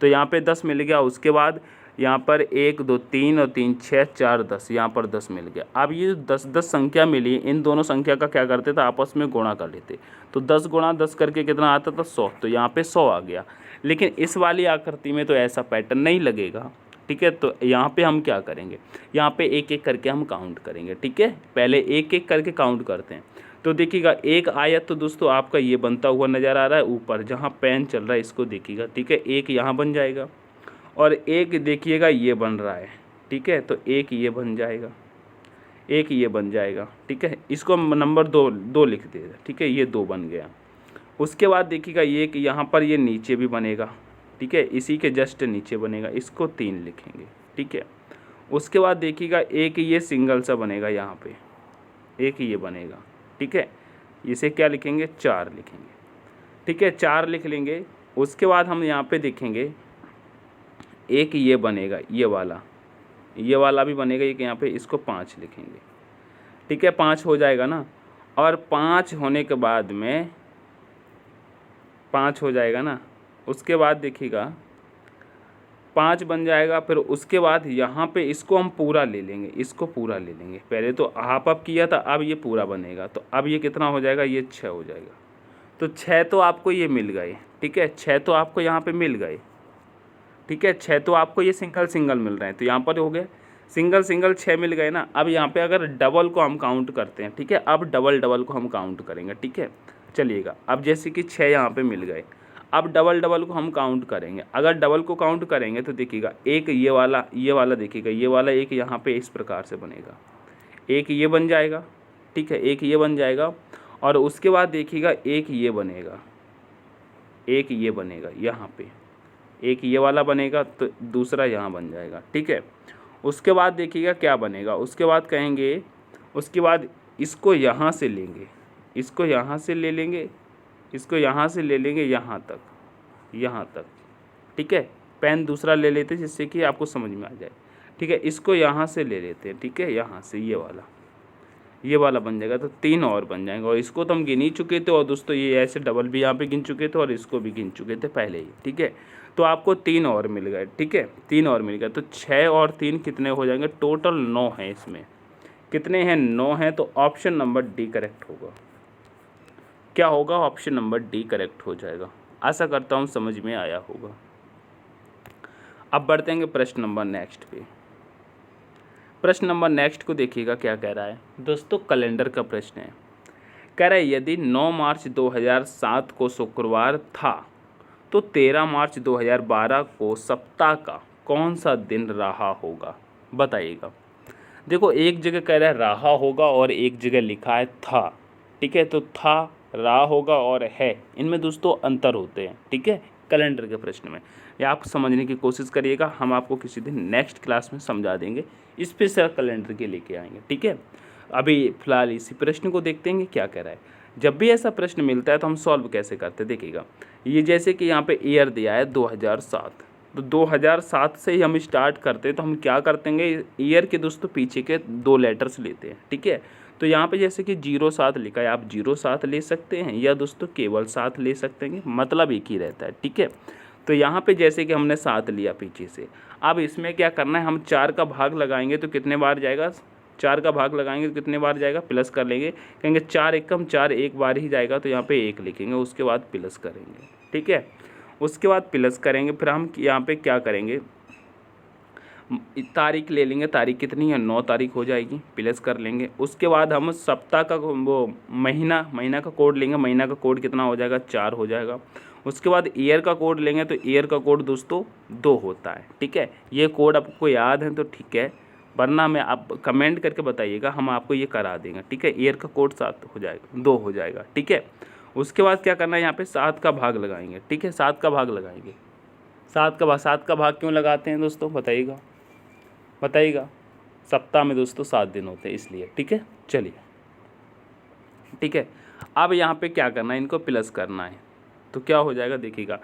तो यहाँ पे 10 मिल गया। उसके बाद यहाँ पर 1 2 3 और 3 6 4 10, यहाँ पर 10 मिल गया। अब ये 10 संख्या मिली, इन दोनों संख्या का क्या करते थे, आपस में गुणा कर लेते। तो 10 गुणा 10 करके कितना आता था, 100। तो यहाँ पे 100 आ गया। लेकिन इस वाली आकृति में तो ऐसा पैटर्न नहीं लगेगा, ठीक है। तो यहाँ पे हम क्या करेंगे, यहाँ पे एक एक करके हम काउंट करेंगे, ठीक है। पहले एक एक करके काउंट करते हैं। तो देखिएगा एक आयत तो दोस्तों आपका ये बनता हुआ नज़र आ रहा है ऊपर, जहाँ पेन चल रहा है इसको देखिएगा, ठीक है। एक यहाँ बन जाएगा और एक देखिएगा ये बन रहा है, ठीक है। तो एक ये बन जाएगा, एक ये बन जाएगा, ठीक है। इसको नंबर 2 लिख देगा, ठीक है। ये 2 बन गया। उसके बाद देखिएगा ये कि यहाँ पर ये नीचे भी बनेगा, ठीक है। इसी के जस्ट नीचे बनेगा, इसको 3 लिखेंगे, ठीक है। उसके बाद देखिएगा एक ये सिंगल सा बनेगा, यहाँ पे एक ये बनेगा, ठीक है। इसे क्या लिखेंगे, 4 लिखेंगे, ठीक है। 4 लिख लेंगे। उसके बाद हम यहाँ पे देखेंगे एक ये बनेगा, ये वाला भी बनेगा एक यहाँ पे, इसको 5 लिखेंगे, ठीक है। 5 हो जाएगा ना। और 5 होने के बाद में 5 हो जाएगा ना। उसके बाद देखिएगा 5 बन जाएगा। फिर उसके बाद यहाँ पे इसको हम पूरा ले लेंगे, इसको पूरा ले लेंगे। पहले तो हाफ अप किया था, अब ये पूरा बनेगा। तो अब ये कितना हो जाएगा, ये 6 हो जाएगा। तो 6 तो आपको ये मिल गए, ठीक है। 6 तो आपको यहाँ पे मिल गए, ठीक है। 6 तो आपको ये सिंगल मिल रहे हैं। तो यहाँ पर हो गए सिंगल 6 मिल गए ना। अब यहाँ पे अगर डबल को हम काउंट करते हैं, ठीक है। अब डबल को हम काउंट करेंगे, ठीक है। चलिएगा, अब जैसे कि 6 यहाँ पे मिल गए, अब डबल को हम काउंट करेंगे। अगर डबल को काउंट करेंगे तो देखिएगा एक ये वाला देखिएगा, ये वाला एक यहाँ पे इस प्रकार से बनेगा, एक ये बन जाएगा, ठीक है। एक ये बन जाएगा। और उसके बाद देखिएगा एक ये बनेगा, एक ये बनेगा, यहाँ पे एक ये वाला बनेगा। तो दूसरा यहाँ बन जाएगा, ठीक है। उसके बाद देखिएगा क्या बनेगा। उसके बाद कहेंगे, उसके बाद इसको यहाँ से लेंगे, इसको यहाँ से ले लेंगे, इसको यहाँ से ले लेंगे यहाँ तक, ठीक है। पेन दूसरा ले लेते हैं जिससे कि आपको समझ में आ जाए, ठीक है। इसको यहाँ से ले लेते हैं, ठीक है। यहाँ से ये वाला बन जाएगा। तो 3 और बन जाएंगे। और इसको तो हम गिन ही चुके थे। और दोस्तों ये ऐसे डबल भी यहाँ पे गिन चुके थे और इसको भी गिन चुके थे पहले ही, ठीक है। तो आपको 3 और मिल गए, ठीक है। 3 और मिल गए। तो 6 और 3 कितने हो जाएंगे, टोटल 9 हैं। इसमें कितने हैं, 9 हैं। तो ऑप्शन नंबर डी करेक्ट होगा। क्या होगा, ऑप्शन नंबर डी करेक्ट हो जाएगा। आशा करता हूँ समझ में आया होगा। अब बढ़ते हैं प्रश्न नंबर नेक्स्ट पे। प्रश्न नंबर नेक्स्ट को देखिएगा क्या कह रहा है दोस्तों, कैलेंडर का प्रश्न है। कह रहा है यदि 9 मार्च 2007 को शुक्रवार था तो 13 मार्च 2012 को सप्ताह का कौन सा दिन रहा होगा, बताइएगा। देखो एक जगह कह रहा है रहा होगा और एक जगह लिखा है था, ठीक है। तो था, रहा होगा और है, इनमें दोस्तों अंतर होते हैं, ठीक है। कैलेंडर के प्रश्न में ये आप समझने की कोशिश करिएगा। हम आपको किसी दिन नेक्स्ट क्लास में समझा देंगे, स्पेशल कैलेंडर के लेके आएंगे, ठीक है। अभी फिलहाल इसी प्रश्न को देखते हैं क्या कह रहा है। जब भी ऐसा प्रश्न मिलता है तो हम सॉल्व कैसे करते हैं, देखिएगा। ये जैसे कि यहाँ पे ईयर दिया है 2007, तो 2007 से ही हम स्टार्ट करते हैं। तो हम क्या करते हैं, ईयर के दोस्तों पीछे के 2 लेटर्स लेते हैं, ठीक है। तो यहाँ पे जैसे कि 07 लिखा है, आप 07 ले सकते हैं या दोस्तों केवल 7 ले सकते हैं, मतलब एक ही रहता है, ठीक है। तो यहाँ पे जैसे कि हमने 7 लिया पीछे से, अब इसमें क्या करना है, हम 4 का भाग लगाएंगे तो कितने बार जाएगा, 4 का भाग लगाएंगे तो कितने बार जाएगा, प्लस कर लेंगे, कहेंगे 4 एकम 4 एक बार ही जाएगा, तो यहाँ पे 1 लिखेंगे, उसके बाद प्लस करेंगे, ठीक है। उसके बाद प्लस करेंगे, फिर हम यहाँ पे क्या करेंगे, तारीख ले लेंगे, तारीख कितनी है, 9 तारीख हो जाएगी, प्लस कर लेंगे। उसके बाद हम सप्ताह का वो महीना का कोड लेंगे, महीना का कोड कितना हो जाएगा, 4 हो जाएगा। उसके बाद ईयर का कोड लेंगे, तो ईयर का कोड दोस्तों 2 होता है, ठीक है। ये कोड आपको याद है तो ठीक है, वरना मैं आप कमेंट करके बताइएगा, हम आपको ये करा देंगे, ठीक है। ईयर का कोड 7 हो जाएगा, 2 हो जाएगा, ठीक है। उसके बाद क्या करना है, यहाँ पे 7 का भाग लगाएंगे, ठीक है, 7 का भाग लगाएंगे। 7 का भाग क्यों लगाते हैं दोस्तों, बताइएगा। सप्ताह में दोस्तों 7 दिन होते हैं इसलिए, ठीक है। चलिए, ठीक है। अब यहाँ पे क्या करना है, इनको प्लस करना है, तो क्या हो जाएगा, देखिएगा।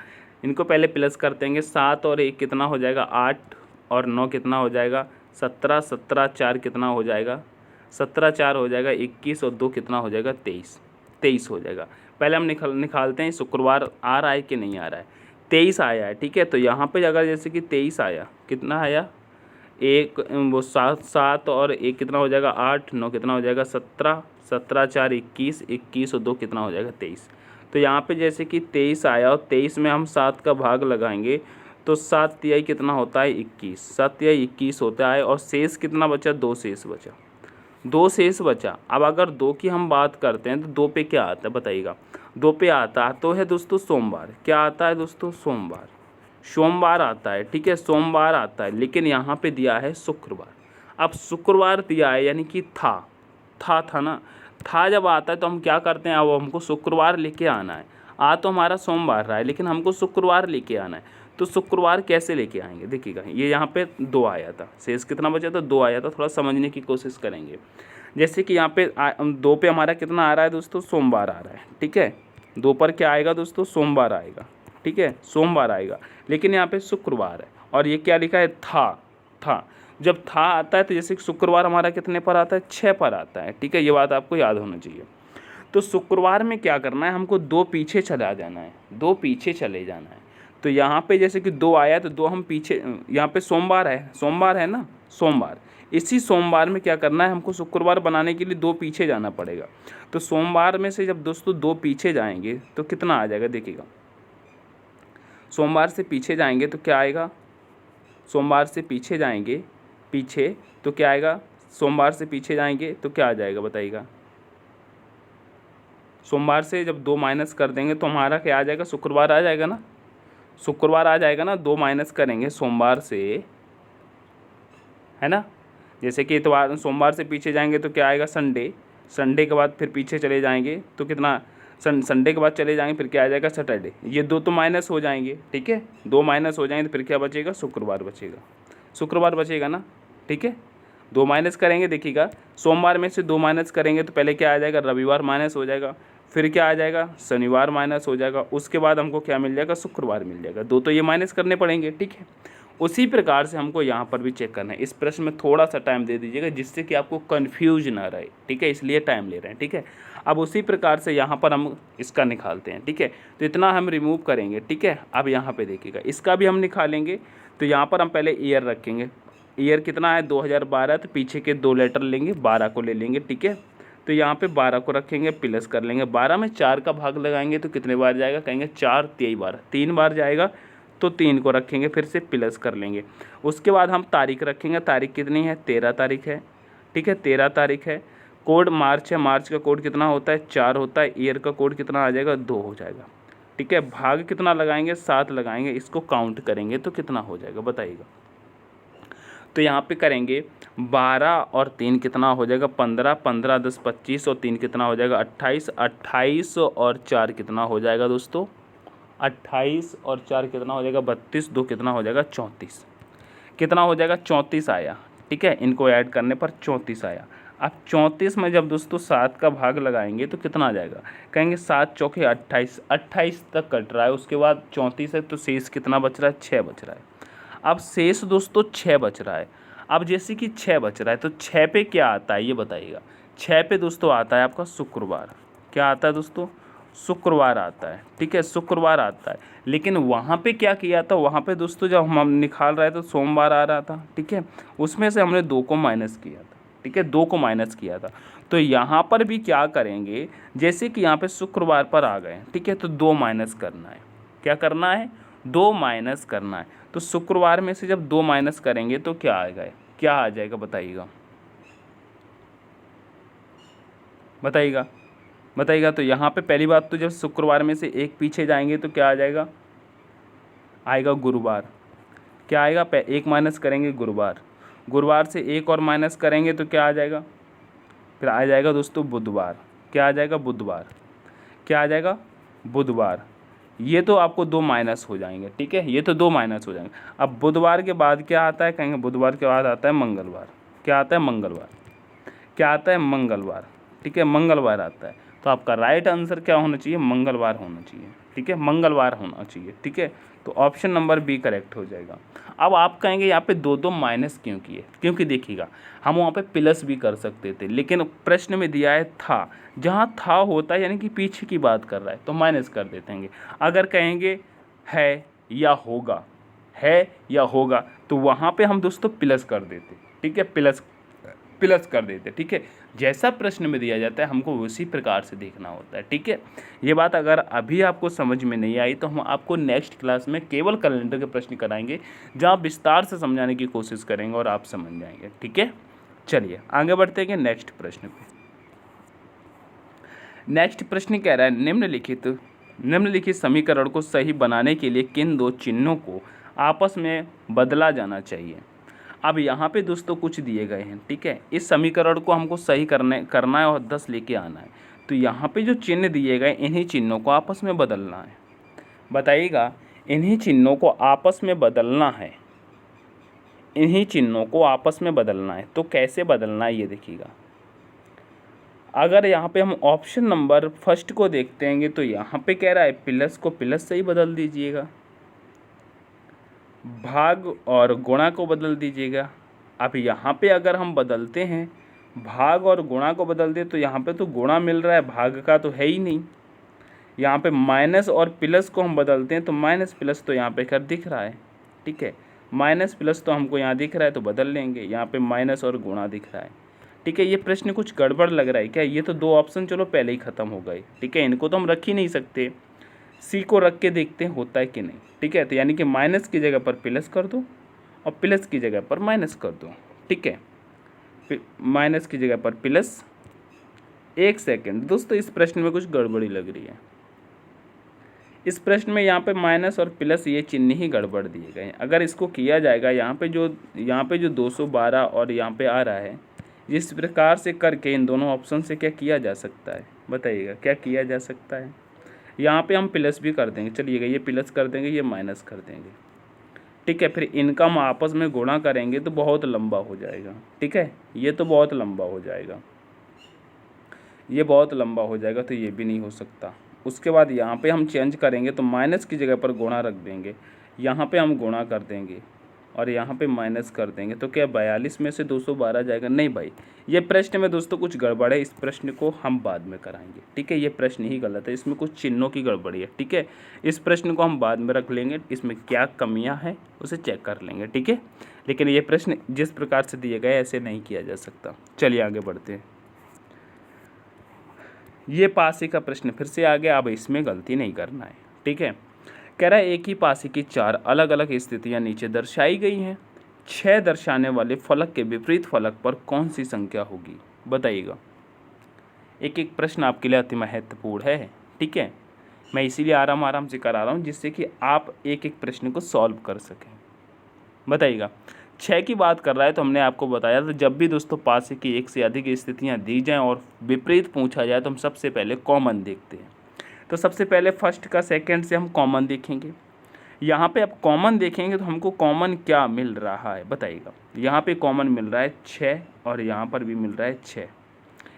इनको पहले प्लस कर देंगे, 7 और 1 कितना हो जाएगा, 8 और 9 कितना हो जाएगा, 17, 17 4 कितना हो जाएगा, 17 4 हो जाएगा 21, और 2 कितना हो जाएगा, 23 हो जाएगा। पहले हम निकालते हैं शुक्रवार आ रहा है कि नहीं आ रहा है, 23 आया है, ठीक है। तो यहाँ पे अगर जैसे कि 23 आया, कितना आया, एक वो 7 और 1 कितना हो जाएगा, 8, 9 कितना हो जाएगा, 17, 17 4 21, 21 और 2 कितना हो जाएगा, 23। तो यहाँ पे जैसे कि 23 आया और 23 में हम 7 का भाग लगाएंगे, तो 7 तिहाई कितना होता है, 21, 7 तिहाई 21 होता है। और शेष कितना बचा, 2 शेष बचा। अब अगर 2 की हम बात करते हैं तो 2 पे क्या आता है, बताइएगा। 2 पे आता तो है दोस्तों सोमवार, क्या आता है दोस्तों, सोमवार आता है, ठीक है, सोमवार आता है। लेकिन यहाँ पे दिया है शुक्रवार। अब शुक्रवार दिया है यानी कि था ना, था जब आता है तो हम क्या करते हैं, अब हमको शुक्रवार लेके आना है। तो हमारा सोमवार रहा है, लेकिन हमको शुक्रवार लेके आना है। तो शुक्रवार कैसे लेके आएंगे, देखिएगा। ये यहाँ पे 2 आया था, शेष कितना बचा था, 2 आया था। थोड़ा समझने की कोशिश करेंगे। जैसे कि यहाँ पे 2 पे हमारा कितना आ रहा है दोस्तों, सोमवार आ रहा है, ठीक है। 2 पर क्या आएगा दोस्तों, सोमवार आएगा, ठीक है, सोमवार आएगा। लेकिन यहाँ पे शुक्रवार है और ये क्या लिखा है, था। जब था आता है तो जैसे शुक्रवार हमारा कितने पर आता है, 6 पर आता है, ठीक है। ये बात आपको याद होना चाहिए। तो शुक्रवार में क्या करना है, हमको 2 पीछे चला जाना है, 2 पीछे चले जाना है। तो यहाँ पे जैसे कि 2 आया तो 2 हम पीछे, यहाँ पे सोमवार है ना, सोमवार। इसी सोमवार में क्या करना है, हमको शुक्रवार बनाने के लिए 2 पीछे जाना पड़ेगा। तो सोमवार में से जब दोस्तों 2 पीछे जाएंगे तो कितना आ जाएगा, देखिएगा। सोमवार से पीछे जाएंगे तो क्या आएगा, सोमवार से पीछे जाएंगे, तो क्या आएगा, सोमवार से पीछे जाएंगे तो क्या आ जाएगा, बताइएगा। सोमवार से जब 2 माइनस कर देंगे तो हमारा क्या आ जाएगा, शुक्रवार आ जाएगा ना, शुक्रवार आ जाएगा ना। 2 माइनस करेंगे सोमवार से, है ना। जैसे कि इतवार, सोमवार से पीछे जाएंगे तो क्या आएगा, संडे के बाद फिर पीछे चले जाएंगे तो कितना, संडे के बाद चले जाएंगे फिर क्या आ जाएगा, सैटरडे। ये 2 तो माइनस हो जाएंगे, ठीक है, 2 माइनस हो जाएंगे तो फिर क्या बचेगा, शुक्रवार बचेगा ना, ठीक है। 2 माइनस करेंगे, देखिएगा। सोमवार में से 2 माइनस करेंगे तो पहले क्या आ जाएगा, रविवार माइनस हो जाएगा, फिर क्या आ जाएगा, शनिवार माइनस हो जाएगा, उसके बाद हमको क्या मिल जाएगा, शुक्रवार मिल जाएगा। 2 तो ये माइनस करने पड़ेंगे, ठीक है। उसी प्रकार से हमको यहाँ पर भी चेक करना है। इस प्रश्न में थोड़ा सा टाइम दे दीजिएगा जिससे कि आपको कन्फ्यूज ना रहे, ठीक है, इसलिए टाइम ले रहे हैं, ठीक है। अब उसी प्रकार से यहाँ पर हम इसका निकालते हैं, ठीक है। तो इतना हम रिमूव करेंगे, ठीक है। अब यहाँ पे देखिएगा, इसका भी हम निकालेंगे। तो यहाँ पर हम पहले ईयर रखेंगे, ईयर कितना है, 2012, तो पीछे के 2 लेटर लेंगे, 12 को ले लेंगे, ठीक है। तो यहाँ पे 12 को रखेंगे, प्लस कर लेंगे। 12 में 4 का भाग लगाएंगे तो कितने बार जाएगा, कहेंगे 4 3 बार, 3 बार जाएगा। तो 3 को रखेंगे, फिर से प्लस कर लेंगे। उसके बाद हम तारीख रखेंगे, तारीख कितनी है, 13 तारीख है, ठीक है, 13 तारीख है। कोड मार्च है, मार्च का कोड कितना होता है, 4 होता है। ईयर का कोड कितना आ जाएगा, 2 हो जाएगा, ठीक है। भाग कितना लगाएंगे, 7 लगाएंगे। इसको काउंट करेंगे तो कितना हो जाएगा, बताइएगा। तो यहाँ पे करेंगे 12 और 3 कितना हो जाएगा, 15, 15 10 25 और 3 कितना हो जाएगा, 28, 28 और 4 कितना हो जाएगा दोस्तों, 28 और 4 कितना हो जाएगा, 32, 2 कितना हो जाएगा, 34 कितना हो जाएगा, 34 आया, ठीक है। इनको ऐड करने पर 34 आया। अब 34 में जब दोस्तों 7 का भाग लगाएंगे तो कितना आ जाएगा, कहेंगे 7 चौके 28, 28 तक कट रहा है, उसके बाद 34 है तो शेष कितना बच रहा है, 6 बच रहा है। अब शेष दोस्तों 6 बच रहा है। अब जैसे कि 6 बच रहा है तो 6 पे क्या आता है ये बताइएगा। 6 पे दोस्तों आता है आपका शुक्रवार। क्या आता है दोस्तों, शुक्रवार आता है, ठीक है, शुक्रवार आता है। लेकिन वहाँ पे क्या किया था, वहाँ पे दोस्तों जब हम निकाल रहे थे तो सोमवार आ रहा था, ठीक है, उसमें से हमने 2 को माइनस किया था, ठीक है, 2 को माइनस किया था। तो यहाँ पर भी क्या करेंगे, जैसे कि यहाँ पे शुक्रवार पर आ गए, ठीक है, तो 2 माइनस करना है। क्या करना है, 2 माइनस करना है। तो शुक्रवार में से जब 2 माइनस करेंगे तो क्या आएगा, क्या आ जाएगा बताइएगा, बताइएगा, बताइएगा। तो यहाँ पे पहली बात तो जब शुक्रवार में से एक पीछे जाएंगे तो क्या आ जाएगा, आएगा गुरुवार। क्या आएगा, 1 माइनस करेंगे गुरुवार, गुरुवार से 1 और माइनस करेंगे तो क्या आ जाएगा, फिर आ जाएगा दोस्तों बुधवार। क्या आ जाएगा, बुधवार। क्या आ जाएगा, बुधवार। ये तो आपको 2 माइनस हो जाएंगे, ठीक है, ये तो 2 माइनस हो जाएंगे। अब बुधवार के बाद क्या आता है, कहेंगे बुधवार के बाद आता है मंगलवार। क्या आता है, मंगलवार। क्या आता है, मंगलवार, ठीक है, मंगलवार आता है। तो आपका राइट आंसर क्या होना चाहिए, मंगलवार होना चाहिए, ठीक है, मंगलवार होना चाहिए, ठीक है। तो ऑप्शन नंबर बी करेक्ट हो जाएगा। अब आप कहेंगे यहाँ पे 2 2 माइनस क्यों किए, क्योंकि देखिएगा हम वहाँ पे प्लस भी कर सकते थे, लेकिन प्रश्न में दिया है था, जहाँ था होता है यानी कि पीछे की बात कर रहा है तो माइनस कर देते हैं। अगर कहेंगे है या होगा, है या होगा, तो वहाँ पे हम दोस्तों प्लस कर देते, ठीक है, प्लस प्लस कर देते, ठीक है। जैसा प्रश्न में दिया जाता है हमको उसी प्रकार से देखना होता है, ठीक है। ये बात अगर अभी आपको समझ में नहीं आई तो हम आपको नेक्स्ट क्लास में केवल कैलेंडर के प्रश्न कराएंगे, जहाँ विस्तार से समझाने की कोशिश करेंगे और आप समझ जाएंगे, ठीक है। चलिए आगे बढ़ते हैं नेक्स्ट प्रश्न पे। नेक्स्ट प्रश्न कह रहा है निम्नलिखित समीकरण को सही बनाने के लिए किन 2 चिन्हों को आपस में बदला जाना चाहिए। अब यहाँ पे दोस्तों कुछ दिए गए हैं, ठीक है, इस समीकरण को हमको सही करना है और 10 लेके आना है। तो यहाँ पे जो चिन्ह दिए गए इन्हीं चिन्हों को आपस में बदलना है। बताइएगा, इन्हीं चिन्हों को आपस में बदलना है, इन्हीं चिन्हों को आपस में बदलना है। तो कैसे बदलना है ये देखिएगा। अगर यहाँ पे हम ऑप्शन नंबर फर्स्ट को देखते हैं तो यहाँ पे कह रहा है प्लस को प्लस से ही बदल दीजिएगा, भाग और गुणा को बदल दीजिएगा। अब यहाँ पे अगर हम बदलते हैं, भाग और गुणा को बदल दे तो यहाँ पे तो गुणा मिल रहा है, भाग का तो है ही नहीं। यहाँ पे माइनस और प्लस को हम बदलते हैं तो माइनस प्लस तो यहाँ पे कर दिख रहा है, ठीक है, माइनस प्लस तो हमको यहाँ दिख रहा है तो बदल लेंगे। यहाँ पे माइनस और गुणा दिख रहा है, ठीक है। ये प्रश्न कुछ गड़बड़ लग रहा है क्या, ये तो 2 ऑप्शन चलो पहले ही ख़त्म हो गए, ठीक है, इनको तो हम रख ही नहीं सकते। सी को रख के देखते हैं होता है कि नहीं, ठीक है। तो यानी कि माइनस की जगह पर प्लस कर दो और प्लस की जगह पर माइनस कर दो, ठीक है, माइनस की जगह पर प्लस। 1 सेकेंड दोस्तों, इस प्रश्न में कुछ गड़बड़ी लग रही है। इस प्रश्न में यहाँ पे माइनस और प्लस ये चिन्ह ही गड़बड़ दिए गए हैं। अगर इसको किया जाएगा, यहाँ पे जो 212 और यहाँ पे आ रहा है, जिस प्रकार से करके इन दोनों ऑप्शन से क्या किया जा सकता है बताइएगा, क्या किया जा सकता है। यहाँ पे हम प्लस भी कर देंगे, चलिएगा, ये प्लस कर देंगे, ये माइनस कर देंगे, ठीक है। फिर इनका हम आपस में गुणा करेंगे तो बहुत लंबा हो जाएगा, ठीक है, ये तो बहुत लंबा हो जाएगा, ये बहुत लंबा हो जाएगा, तो ये भी नहीं हो सकता। उसके बाद यहाँ पे हम चेंज करेंगे तो माइनस की जगह पर गुणा रख देंगे, यहाँ पे हम गुणा कर देंगे और यहाँ पे माइनस कर देंगे, तो क्या 42 में से 212 जाएगा, नहीं भाई, ये प्रश्न में दोस्तों कुछ गड़बड़ है। इस प्रश्न को हम बाद में कराएंगे, ठीक है, ये प्रश्न ही गलत है, इसमें कुछ चिन्हों की गड़बड़ी है, ठीक है। इस प्रश्न को हम बाद में रख लेंगे, इसमें क्या कमियां हैं उसे चेक कर लेंगे, ठीक है। लेकिन ये प्रश्न जिस प्रकार से दिए गए ऐसे नहीं किया जा सकता। चलिए आगे बढ़ते हैं। ये पासी का प्रश्न फिर से आ गया, अब इसमें गलती नहीं करना है, ठीक है। कह रहा है एक ही पासी की 4 अलग अलग स्थितियां नीचे दर्शाई गई हैं, 6 दर्शाने वाले फलक के विपरीत फलक पर कौन सी संख्या होगी बताइएगा। एक एक प्रश्न आपके लिए अति महत्वपूर्ण है, ठीक है, मैं इसीलिए आराम से करा रहा हूँ जिससे कि आप एक एक प्रश्न को सॉल्व कर सकें। बताइएगा, 6 की बात कर रहा है तो हमने आपको बताया था जब भी दोस्तों पासी की 1 से अधिक स्थितियाँ दी जाएँ और विपरीत पूछा जाए तो हम सबसे पहले कॉमन देखते हैं। तो सबसे पहले फर्स्ट का सेकंड से हम कॉमन देखेंगे। यहाँ पे आप कॉमन देखेंगे तो हमको कॉमन क्या मिल रहा है बताइएगा। यहाँ पे कॉमन मिल रहा है 6 और यहाँ पर भी मिल रहा है 6।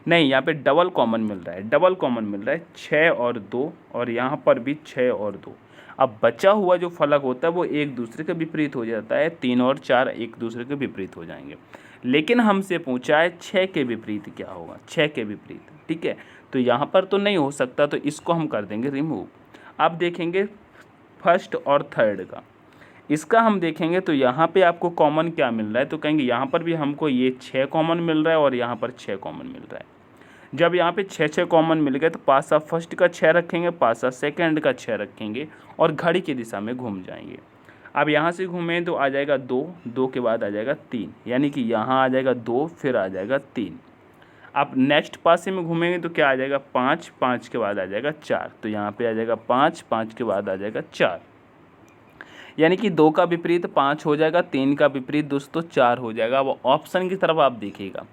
नहीं, यहाँ पे डबल कॉमन मिल रहा है, डबल कॉमन मिल रहा है 6 और 2 और यहाँ पर भी 6 और 2। अब बचा हुआ जो फलक होता है वो एक दूसरे के विपरीत हो जाता है, 3 और 4 एक दूसरे के विपरीत हो जाएंगे। लेकिन हमसे पूछा है 6 के विपरीत क्या होगा, 6 के विपरीत, ठीक है। तो यहाँ पर तो नहीं हो सकता, तो इसको हम कर देंगे रिमूव। अब देखेंगे फर्स्ट और थर्ड का, इसका हम देखेंगे तो यहाँ पे आपको कॉमन क्या मिल रहा है, तो कहेंगे यहाँ पर भी हमको ये 6 कॉमन मिल रहा है और यहाँ पर 6 कॉमन मिल रहा है। जब यहाँ पे 6 कॉमन मिल गए तो पास आप फर्स्ट का 6 रखेंगे, पास आप सेकेंड का 6 रखेंगे और घड़ी की दिशा में घूम जाएंगे। अब यहाँ से घूमें तो आ जाएगा 2, 2 के बाद आ जाएगा 3, यानी कि यहाँ आ जाएगा 2 फिर आ जाएगा 3। अब नेक्स्ट पासे में घूमेंगे तो क्या आ जाएगा 5, 5 के बाद आ जाएगा 4, तो यहाँ पे आ जाएगा 5, 5 के बाद आ जाएगा 4, यानी कि 2 का विपरीत 5 हो जाएगा, 3 का विपरीत दोस्तों 4 हो जाएगा। अब ऑप्शन की तरफ आप देखिएगा,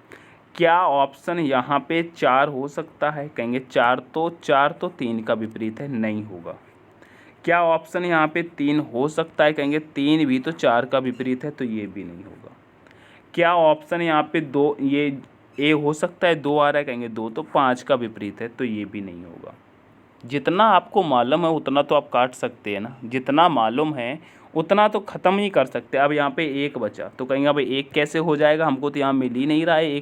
क्या ऑप्शन यहाँ पे 4 हो सकता है, कहेंगे 4 तो 3 का विपरीत है, नहीं होगा। क्या ऑप्शन यहाँ पे 3 हो सकता है, कहेंगे 3 भी तो 4 का विपरीत है, तो ये भी नहीं होगा। क्या ऑप्शन यहाँ पे 2 ये ए हो सकता है, 2 आ रहा है, कहेंगे 2 तो 5 का विपरीत है, तो ये भी नहीं होगा। जितना आपको मालूम है उतना तो आप काट सकते हैं ना, जितना मालूम है उतना तो ख़त्म ही कर सकते हैं। अब यहाँ पे 1 बचा तो कहेंगे अब 1 कैसे हो जाएगा, हमको तो यहाँ मिल ही नहीं रहा है,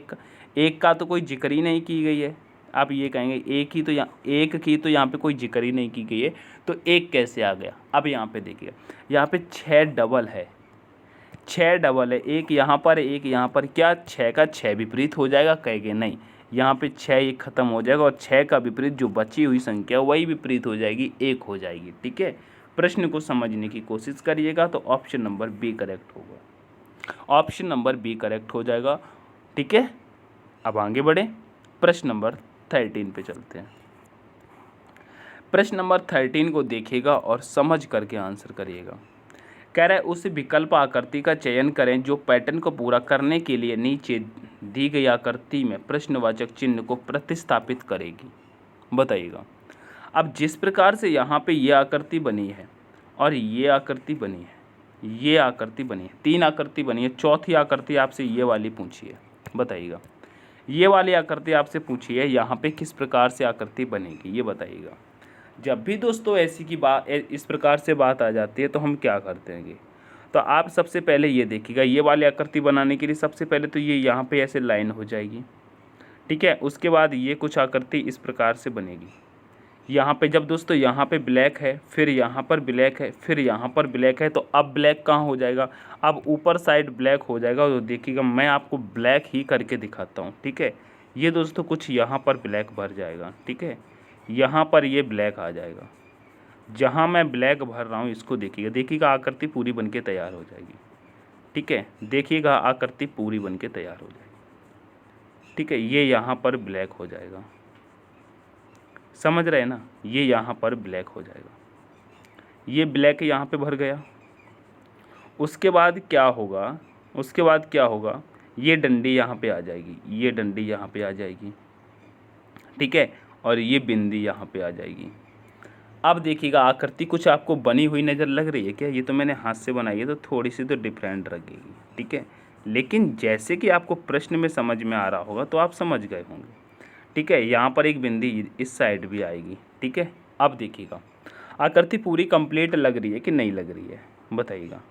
एक का तो कोई जिक्र ही नहीं की गई है। आप ये कहेंगे एक की तो यहाँ पे कोई जिक्र ही नहीं की गई है, तो 1 कैसे आ गया। अब यहाँ पे देखिए, यहाँ पे 6 डबल है, 6 डबल है, एक यहाँ पर एक यहाँ पर, क्या 6 का 6 विपरीत हो जाएगा, कहेंगे नहीं, यहाँ पे 6 ये ख़त्म हो जाएगा और 6 का विपरीत जो बची हुई संख्या वही विपरीत हो जाएगी, 1 हो जाएगी, ठीक है। प्रश्न को समझने की कोशिश करिएगा तो ऑप्शन नंबर बी करेक्ट होगा, ऑप्शन नंबर बी करेक्ट हो जाएगा, ठीक है। अब आगे बढ़े, प्रश्न नंबर 13 पे चलते हैं। प्रश्न नंबर 13 को देखिएगा और समझ करके आंसर करिएगा। कह रहा है उस विकल्प आकृति का चयन करें जो पैटर्न को पूरा करने के लिए नीचे दी गई आकृति में प्रश्नवाचक चिन्ह को प्रतिस्थापित करेगी, बताइएगा। अब जिस प्रकार से यहाँ पे ये आकृति बनी है और ये आकृति बनी है, ये आकृति बनी है, 3 आकृति बनी है, चौथी आकृति आपसे ये वाली पूछी है, बताइएगा। ये वाली आकृति आपसे पूछी है, यहाँ पे किस प्रकार से आकृति बनेगी ये बताइएगा। जब भी दोस्तों ऐसी की बात, इस प्रकार से बात आ जाती है तो हम क्या करते हैं, तो आप सबसे पहले ये देखिएगा, ये वाली आकृति बनाने के लिए सबसे पहले तो ये यहाँ पे ऐसे लाइन हो जाएगी, ठीक है। उसके बाद ये कुछ आकृति इस प्रकार से बनेगी। यहाँ पे जब दोस्तों यहाँ पे ब्लैक है, फिर यहाँ पर ब्लैक है, फिर यहाँ पर ब्लैक है, तो अब ब्लैक कहाँ हो जाएगा, अब ऊपर साइड ब्लैक हो जाएगा। तो देखिएगा मैं आपको ब्लैक ही करके दिखाता हूँ, ठीक है। ये दोस्तों कुछ यहाँ पर ब्लैक भर जाएगा, ठीक है, यहाँ पर ये ब्लैक आ जाएगा। जहाँ मैं ब्लैक भर रहा हूँ इसको देखिएगा आकृति पूरी बनके तैयार हो जाएगी, ठीक है। देखिएगा आकृति पूरी बनके तैयार हो जाएगी, ठीक है। ये यहाँ पर ब्लैक हो जाएगा, समझ रहे हैं ना, ये यहाँ पर ब्लैक हो जाएगा, ये ब्लैक यहाँ पे भर गया। उसके बाद क्या होगा, ये डंडी यहाँ पे आ जाएगी, ये डंडी यहाँ पे आ जाएगी, ठीक है, और ये बिंदी यहाँ पे आ जाएगी। अब देखिएगा आकृति कुछ आपको बनी हुई नज़र लग रही है क्या, ये तो मैंने हाथ से बनाई है तो थोड़ी सी तो डिफरेंट लगेगी, ठीक है। लेकिन जैसे कि आपको प्रश्न में समझ में आ रहा होगा तो आप समझ गए होंगे, ठीक है। यहाँ पर एक बिंदी इस साइड भी आएगी, ठीक है। अब देखिएगा आकृति पूरी कंप्लीट लग रही है कि नहीं लग रही है, बताइएगा।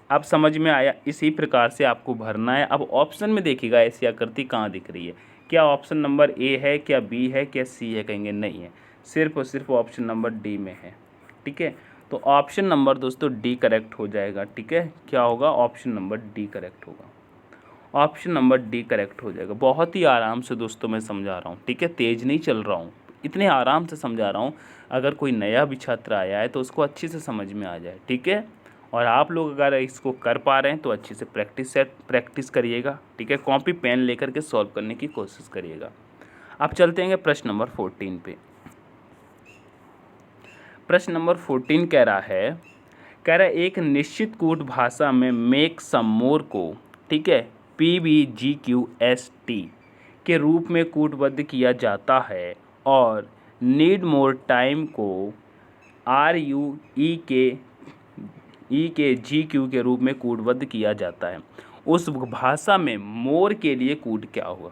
अब समझ में आया, इसी प्रकार से आपको भरना है। अब ऑप्शन में देखिएगा ऐसी आकृति कहाँ दिख रही है, क्या ऑप्शन नंबर ए है, क्या बी है, क्या सी है, कहेंगे नहीं है, सिर्फ और सिर्फ ऑप्शन नंबर डी में है, ठीक है। तो ऑप्शन नंबर दोस्तों डी करेक्ट हो जाएगा, ठीक है। क्या होगा, ऑप्शन नंबर डी करेक्ट होगा, ऑप्शन नंबर डी करेक्ट हो जाएगा। बहुत ही आराम से दोस्तों मैं समझा रहा हूँ, ठीक है, तेज़ नहीं चल रहा हूँ, इतने आराम से समझा रहा हूँ। अगर कोई नया भी छात्र आया है तो उसको अच्छे से समझ में आ जाए, ठीक है। और आप लोग अगर इसको कर पा रहे हैं तो अच्छे से प्रैक्टिस करिएगा, ठीक है। कॉपी पेन लेकर के सॉल्व करने की कोशिश करिएगा। अब चलते हैं प्रश्न नंबर 14 पे। प्रश्न नंबर 14 कह रहा है एक निश्चित कूट भाषा में मेक सम मोर को, ठीक है, PBGQST के रूप में कूटबद्ध किया जाता है और नीड मोर टाइम को RUEK ई के जी क्यू के रूप में कूटबद्ध किया जाता है, उस भाषा में मोर के लिए कूट क्या होगा।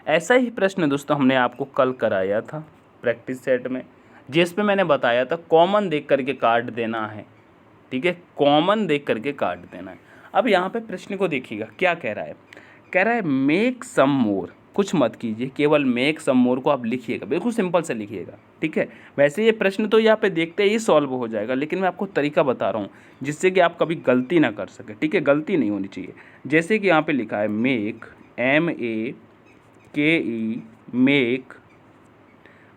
ऐसा ही प्रश्न दोस्तों हमने आपको कल कराया था प्रैक्टिस सेट में, जिसमें मैंने बताया था कॉमन देख करके काट देना है। ठीक है, कॉमन देख करके काट देना है। अब यहाँ पे प्रश्न को देखिएगा क्या कह रहा है। कह रहा है मेक सम मोर, कुछ मत कीजिए, केवल मेक सम मोर को आप लिखिएगा, बिल्कुल सिंपल से लिखिएगा। ठीक है, वैसे ये प्रश्न तो यहाँ पे देखते ही सॉल्व हो जाएगा, लेकिन मैं आपको तरीका बता रहा हूँ जिससे कि आप कभी गलती ना कर सके। ठीक है, गलती नहीं होनी चाहिए। जैसे कि यहाँ पे लिखा है make, MEKE,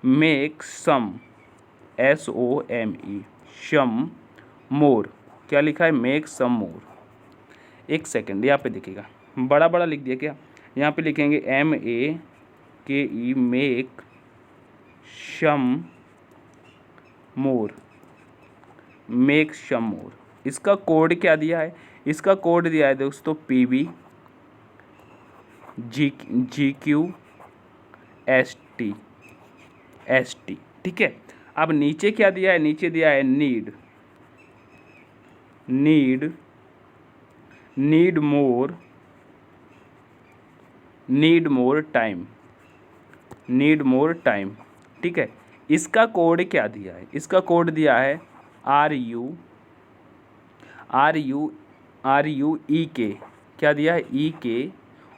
make some, SOME, some मोर। क्या लिखा है, मेक सम मोर। एक सेकंड, यहाँ पे देखिएगा बड़ा बड़ा लिख दिया क्या, यहाँ पे लिखेंगे MEKE, मेक शम मोर, मेक शम मोर। इसका कोड क्या दिया है, इसका कोड दिया है दोस्तों PB GQ ST। ठीक है, अब नीचे क्या दिया है, नीचे दिया है नीड मोर टाइम। ठीक है, इसका कोड क्या दिया है, इसका कोड दिया है RUEK, क्या दिया है EK,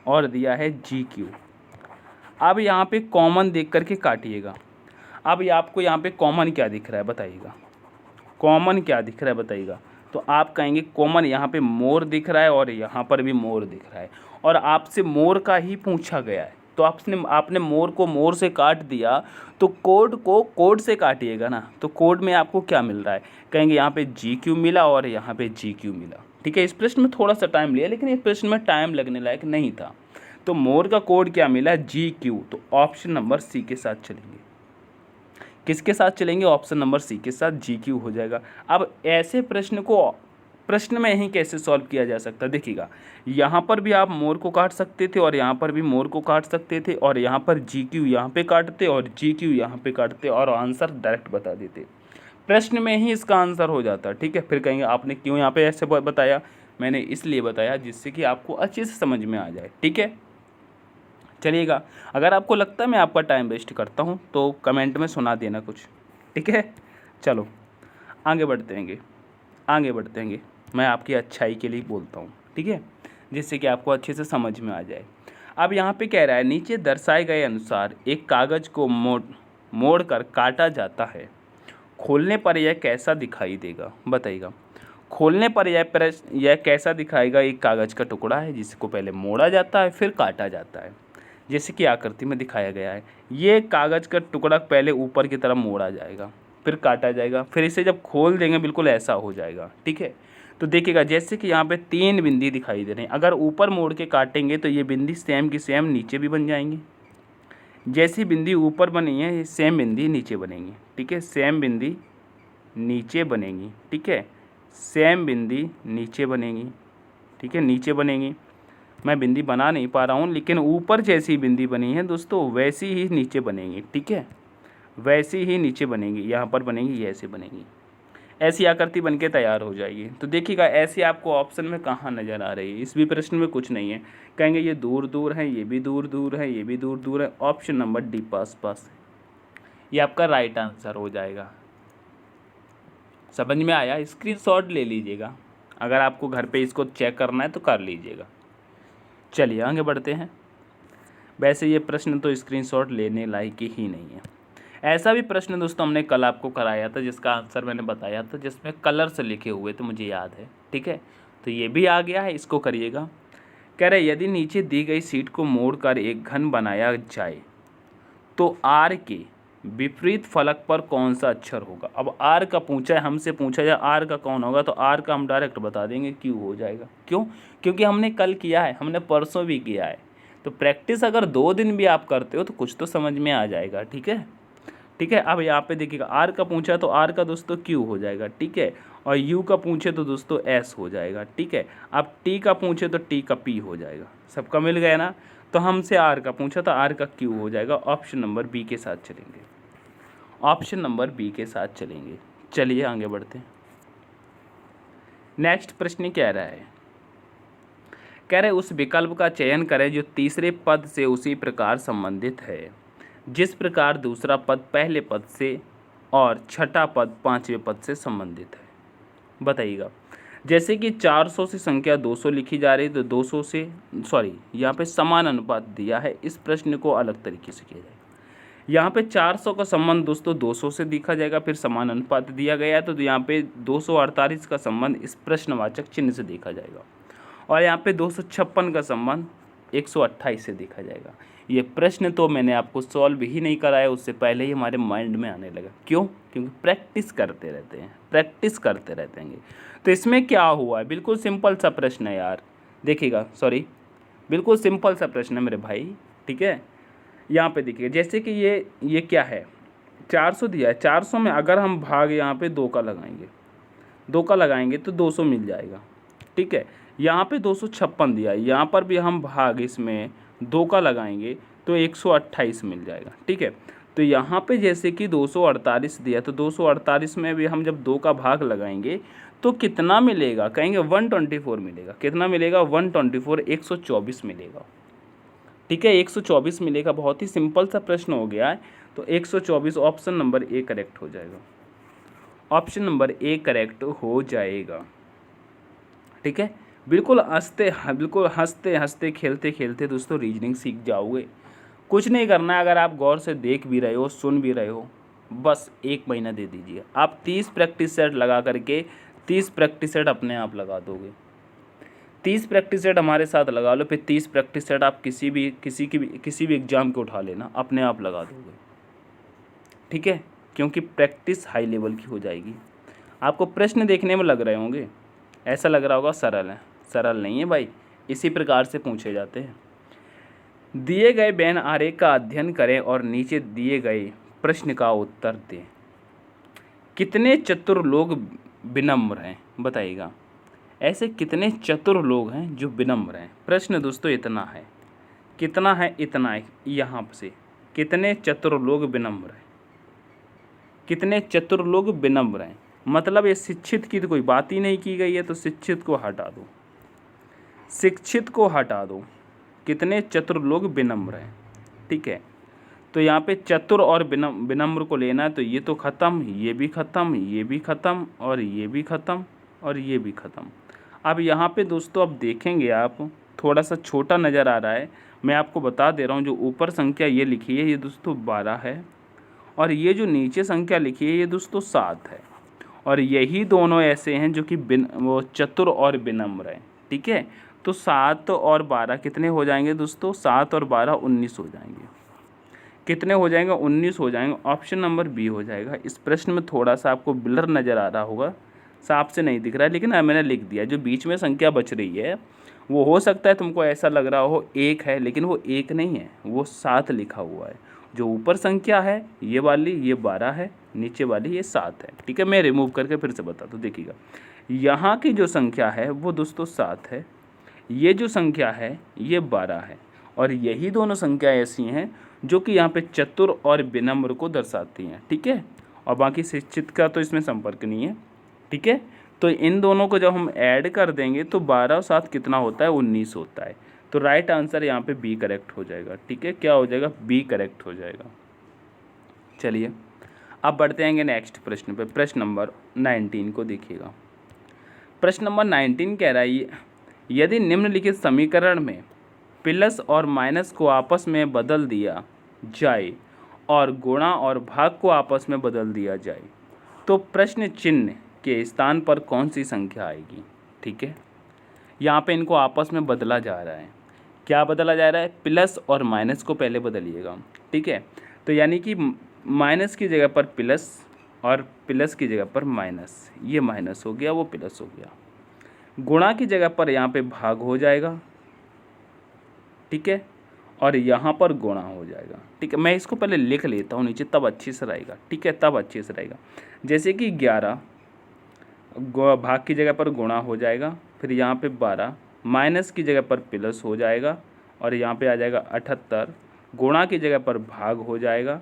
और दिया है GQ। अब यहाँ पे कॉमन देख करके काटिएगा। अब ये आपको यहाँ पे कॉमन क्या दिख रहा है बताइएगा, कॉमन क्या दिख रहा है बताइएगा। तो आप कहेंगे कॉमन यहाँ पे मोर दिख रहा है और यहाँ पर भी मोर दिख रहा है, और आपसे मोर का ही पूछा गया है, तो आपने मोर को मोर से काट दिया, तो कोड को कोड से काटिएगा ना। तो कोड में आपको क्या मिल रहा है, कहेंगे यहाँ पे GQ मिला और यहाँ पे GQ मिला। ठीक है, इस प्रश्न में थोड़ा सा टाइम लिया, लेकिन इस प्रश्न में टाइम लगने लायक नहीं था। तो मोर का कोड क्या मिला, GQ। तो ऑप्शन नंबर सी के साथ चलेंगे। किसके साथ चलेंगे, ऑप्शन नंबर सी के साथ, GQ हो जाएगा। अब ऐसे प्रश्न को प्रश्न में ही कैसे सॉल्व किया जा सकता है, देखिएगा यहाँ पर भी आप मोर को काट सकते थे और यहाँ पर भी मोर को काट सकते थे, और यहाँ पर GQ यहाँ पे काटते और GQ यहाँ पे काटते और आंसर डायरेक्ट बता देते। प्रश्न में ही इसका आंसर हो जाता। ठीक है, फिर कहेंगे आपने क्यों यहाँ पे ऐसे बताया, मैंने इसलिए बताया जिससे कि आपको अच्छे से समझ में आ जाए। ठीक है, चलिएगा, अगर आपको लगता है मैं आपका टाइम वेस्ट करता हूँ तो कमेंट में सुना देना कुछ। ठीक है, चलो आगे बढ़ते हैं, मैं आपकी अच्छाई के लिए बोलता हूँ। ठीक है, जिससे कि आपको अच्छे से समझ में आ जाए। अब यहाँ पे कह रहा है नीचे दर्शाए गए अनुसार एक कागज़ को मोड़ कर काटा जाता है, खोलने पर यह कैसा दिखाई देगा, बताइएगा। खोलने पर यह कैसा दिखाएगा, एक कागज़ का टुकड़ा है जिसको पहले मोड़ा जाता है फिर काटा जाता है, जैसे कि आकृति में दिखाया गया है। ये कागज़ का टुकड़ा पहले ऊपर की तरफ मोड़ा जाएगा फिर काटा जाएगा, फिर इसे जब खोल देंगे बिल्कुल ऐसा हो जाएगा। ठीक है, तो देखिएगा जैसे कि यहाँ पे 3 बिंदी दिखाई दे रहे हैं, अगर ऊपर मोड़ के काटेंगे तो ये बिंदी सेम की सेम नीचे भी बन जाएंगी। जैसी बिंदी ऊपर बनी है ये सेम बिंदी नीचे बनेंगी। ठीक है, सेम बिंदी नीचे बनेंगी। ठीक है, सेम बिंदी नीचे बनेंगी। ठीक है, नीचे बनेंगी। मैं बिंदी बना नहीं पा रहा हूँ, लेकिन ऊपर जैसी बिंदी बनी है दोस्तों वैसी ही नीचे बनेंगी। ठीक है, वैसी ही नीचे बनेंगी, यहाँ पर बनेंगी, ऐसे बनेंगी, ऐसी आकृति बनके तैयार हो जाएगी। तो देखिएगा ऐसे आपको ऑप्शन में कहाँ नज़र आ रही है, इस भी प्रश्न में कुछ नहीं है। कहेंगे ये दूर दूर है, ये भी दूर दूर है, ये भी दूर दूर है। ऑप्शन नंबर डी पास है, ये आपका राइट आंसर हो जाएगा। समझ में आया, स्क्रीनशॉट ले लीजिएगा, अगर आपको घर पे इसको चेक करना है तो कर लीजिएगा। चलिए आगे बढ़ते हैं। वैसे ये प्रश्न तो स्क्रीनशॉट लेने लायक ही नहीं है। ऐसा भी प्रश्न दोस्तों हमने कल आपको कराया था जिसका आंसर मैंने बताया था, जिसमें कलर से लिखे हुए थे, मुझे याद है। ठीक है, तो ये भी आ गया है, इसको करिएगा। कह रहे यदि नीचे दी गई सीट को मोड़कर एक घन बनाया जाए तो आर के विपरीत फलक पर कौन सा अक्षर होगा। अब आर का पूछा है, हमसे पूछा जाए आर का कौन होगा, तो आर का हम डायरेक्ट बता देंगे क्यू हो जाएगा। क्यों, क्योंकि हमने कल किया है, हमने परसों भी किया है। तो प्रैक्टिस अगर 2 दिन भी आप करते हो तो कुछ तो समझ में आ जाएगा। ठीक है, ठीक है। अब यहाँ पे देखिएगा आर का पूछा तो आर का दोस्तों क्यू हो जाएगा। ठीक है, और यू का पूछे तो दोस्तों एस हो जाएगा। ठीक है, अब टी का पूछे तो टी का पी हो जाएगा। सबका मिल गया ना, तो हमसे आर का पूछा तो आर का क्यू हो जाएगा। ऑप्शन नंबर बी के साथ चलेंगे, ऑप्शन नंबर बी के साथ चलेंगे। चलिए आगे बढ़ते हैं। नेक्स्ट प्रश्न कह रहा है, उस विकल्प का चयन करें जो तीसरे पद से उसी प्रकार संबंधित है जिस प्रकार दूसरा पद पहले पद से और छठा पद पांचवें पद से संबंधित है। बताइएगा, जैसे कि 400 से संख्या 200 लिखी जा रही है तो 200 से यहाँ पे समान अनुपात दिया है। इस प्रश्न को अलग तरीके से किया जाएगा। यहाँ पे 400 का संबंध दोस्तों 200 से देखा जाएगा, फिर समान अनुपात दिया गया है तो यहाँ पे 248 का संबंध इस प्रश्नवाचक चिन्ह से देखा जाएगा, और यहाँ पे 256 का संबंध 128 से देखा जाएगा। ये प्रश्न तो मैंने आपको सॉल्व ही नहीं कराया, उससे पहले ही हमारे माइंड में आने लगा। क्यों? क्योंकि प्रैक्टिस करते रहते हैं। तो इसमें क्या हुआ है, बिल्कुल सिंपल सा प्रश्न है यार, देखिएगा, बिल्कुल सिंपल सा प्रश्न है मेरे भाई, ठीक है। यहाँ पे देखिए, जैसे कि ये क्या है, 400 दिया है। 400 में अगर हम भाग यहाँ पे 2 का लगाएंगे तो 200 मिल जाएगा, ठीक है। यहाँ पे 256 दिया है, यहाँ पर भी हम भाग इसमें 2 का लगाएंगे तो 128 मिल जाएगा, ठीक है। तो यहाँ पे जैसे कि 248 दिया, तो 248 में भी हम जब 2 का भाग लगाएंगे तो कितना मिलेगा, कहेंगे 124 मिलेगा। कितना मिलेगा? 124, 124 मिलेगा, ठीक है। 124 मिलेगा। बहुत ही सिंपल सा प्रश्न हो गया है। तो 124 ऑप्शन नंबर ए करेक्ट हो जाएगा, ऑप्शन नंबर ए करेक्ट हो जाएगा, ठीक है। बिल्कुल हंसते हंसते खेलते खेलते दोस्तों रीजनिंग सीख जाओगे। कुछ नहीं करना है, अगर आप गौर से देख भी रहे हो, सुन भी रहे हो, बस 1 महीना दे दीजिए, आप 30 प्रैक्टिस सेट लगा करके 30 प्रैक्टिस सेट अपने आप लगा दोगे। 30 प्रैक्टिस सेट हमारे साथ लगा लो, फिर 30 प्रैक्टिस सेट आप किसी भी एग्जाम को उठा लेना, अपने आप लगा दोगे, ठीक है। क्योंकि प्रैक्टिस हाई लेवल की हो जाएगी। आपको प्रश्न देखने में लग रहे होंगे, ऐसा लग रहा होगा सरल है, सरल नहीं है भाई, इसी प्रकार से पूछे जाते हैं। दिए गए बेन आरेख का अध्ययन करें और नीचे दिए गए प्रश्न का उत्तर दें। कितने चतुर लोग विनम्र हैं? बताइएगा, ऐसे कितने चतुर लोग हैं जो विनम्र हैं? प्रश्न दोस्तों इतना है, कितना है? इतना है। यहाँ से कितने चतुर लोग विनम्र हैं? कितने चतुर लोग विनम्र हैं, मतलब ये शिक्षित की तो कोई बात ही नहीं की गई है, तो शिक्षित को हटा दो, शिक्षित को हटा दो। कितने चतुर लोग विनम्र हैं, ठीक है। तो यहाँ पे चतुर और विनम्र को लेना है, तो ये तो ख़त्म, ये भी ख़त्म, ये भी ख़त्म, और ये भी ख़त्म, और ये भी ख़त्म। अब यहाँ पे दोस्तों अब देखेंगे आप, थोड़ा सा छोटा नज़र आ रहा है, मैं आपको बता दे रहा हूँ। जो ऊपर संख्या ये लिखी है ये दोस्तों 12 है, और ये जो नीचे संख्या लिखी है ये दोस्तों 7 है, और यही दोनों ऐसे हैं जो कि वो चतुर और विनम्र हैं, ठीक है। तो 7 और 12 कितने हो जाएंगे दोस्तों? 7 और 12 19 हो जाएंगे। कितने हो जाएंगे? 19 हो जाएंगे। ऑप्शन नंबर बी हो जाएगा। इस प्रश्न में थोड़ा सा आपको ब्लर नज़र आ रहा होगा, साफ से नहीं दिख रहा है, लेकिन मैंने लिख दिया। जो बीच में संख्या बच रही है वो हो सकता है तुमको ऐसा लग रहा हो 1 है, लेकिन वो 1 नहीं है, वो 7 लिखा हुआ है। जो ऊपर संख्या है ये वाली, ये 12 है, नीचे वाली ये 7 है, ठीक है। मैं रिमूव करके फिर से बता दूँ, देखिएगा, यहाँ की जो संख्या है वो दोस्तों 7 है, ये जो संख्या है ये 12 है, और यही दोनों संख्या ऐसी हैं जो कि यहाँ पे चतुर और विनम्र को दर्शाती हैं, ठीक है। और बाकी शिक्षित का तो इसमें संपर्क नहीं है, ठीक है। तो इन दोनों को जब हम ऐड कर देंगे तो 12 और 7 कितना होता है? 19 होता है। तो राइट आंसर यहाँ पे बी करेक्ट हो जाएगा, ठीक है। क्या हो जाएगा? बी करेक्ट हो जाएगा। चलिए अब बढ़ते आएंगे नेक्स्ट प्रश्न पे। प्रश्न नंबर 19 को देखिएगा। प्रश्न नंबर 19 कह रहा है, यदि निम्नलिखित समीकरण में प्लस और माइनस को आपस में बदल दिया जाए और गुणा और भाग को आपस में बदल दिया जाए तो प्रश्न चिन्ह के स्थान पर कौन सी संख्या आएगी? ठीक है, यहाँ पे इनको आपस में बदला जा रहा है। क्या बदला जा रहा है? प्लस और माइनस को पहले बदलिएगा, ठीक है। तो यानी कि माइनस की जगह पर प्लस और प्लस की जगह पर माइनस, ये माइनस हो गया, वो प्लस हो गया। गुणा की जगह पर यहाँ पे भाग हो जाएगा, ठीक है, और यहाँ पर गुणा हो जाएगा, ठीक है। मैं इसको पहले लिख लेता हूँ नीचे, तब अच्छे से रहेगा, ठीक है, तब अच्छे से रहेगा। जैसे कि 11 भाग की जगह पर गुणा हो जाएगा, फिर यहाँ पे 12 माइनस की जगह पर प्लस हो जाएगा, और यहाँ पे आ जाएगा 78 गुणा की जगह पर भाग हो जाएगा,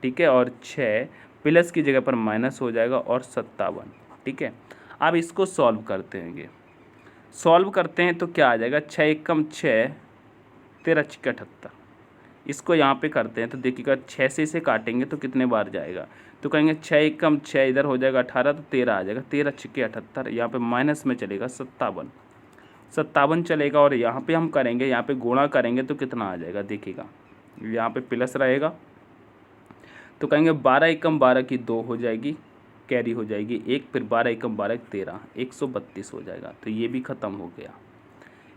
ठीक है, और 6 प्लस की जगह पर माइनस हो जाएगा, और 57, ठीक है। अब इसको सॉल्व करते हैं, सॉल्व करते हैं तो क्या आ जाएगा, 6 एकम 6, 13 छिक्के 78। इसको यहाँ पे करते हैं तो देखिएगा 6 से इसे काटेंगे तो कितने बार जाएगा, तो कहेंगे 6 एकम 6, इधर हो जाएगा 18 तो 13 आ जाएगा, 13 छिक्के 78, यहाँ पे माइनस में चलेगा 57 चलेगा। और यहाँ पे हम करेंगे, यहाँ पे गुणा करेंगे तो कितना आ जाएगा, देखिएगा यहाँ पे प्लस रहेगा तो कहेंगे 12 एकम 12 की 2 हो जाएगी, कैरी हो जाएगी 1, फिर 12 एकम 12 13, 132 हो जाएगा। तो ये भी ख़त्म हो गया,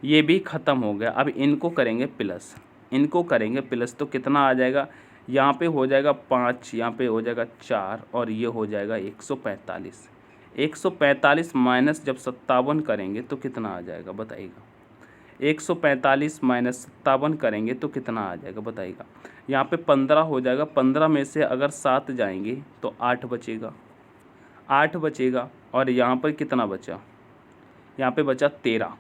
ये भी ख़त्म हो गया। अब इनको करेंगे प्लस, इनको करेंगे प्लस तो कितना आ जाएगा, यहाँ पे हो जाएगा 5, यहाँ पे हो जाएगा 4 और ये हो जाएगा 145। 145 माइनस जब 57 करेंगे तो कितना आ जाएगा बताइएगा, 145 माइनस 57 करेंगे तो कितना आ जाएगा बताइएगा। यहाँ पे 15 हो जाएगा, 15 में से अगर 7 जाएंगे तो 8 बचेगा, 8 बचेगा। और यहाँ पर कितना बचा, यहाँ पे बचा 13,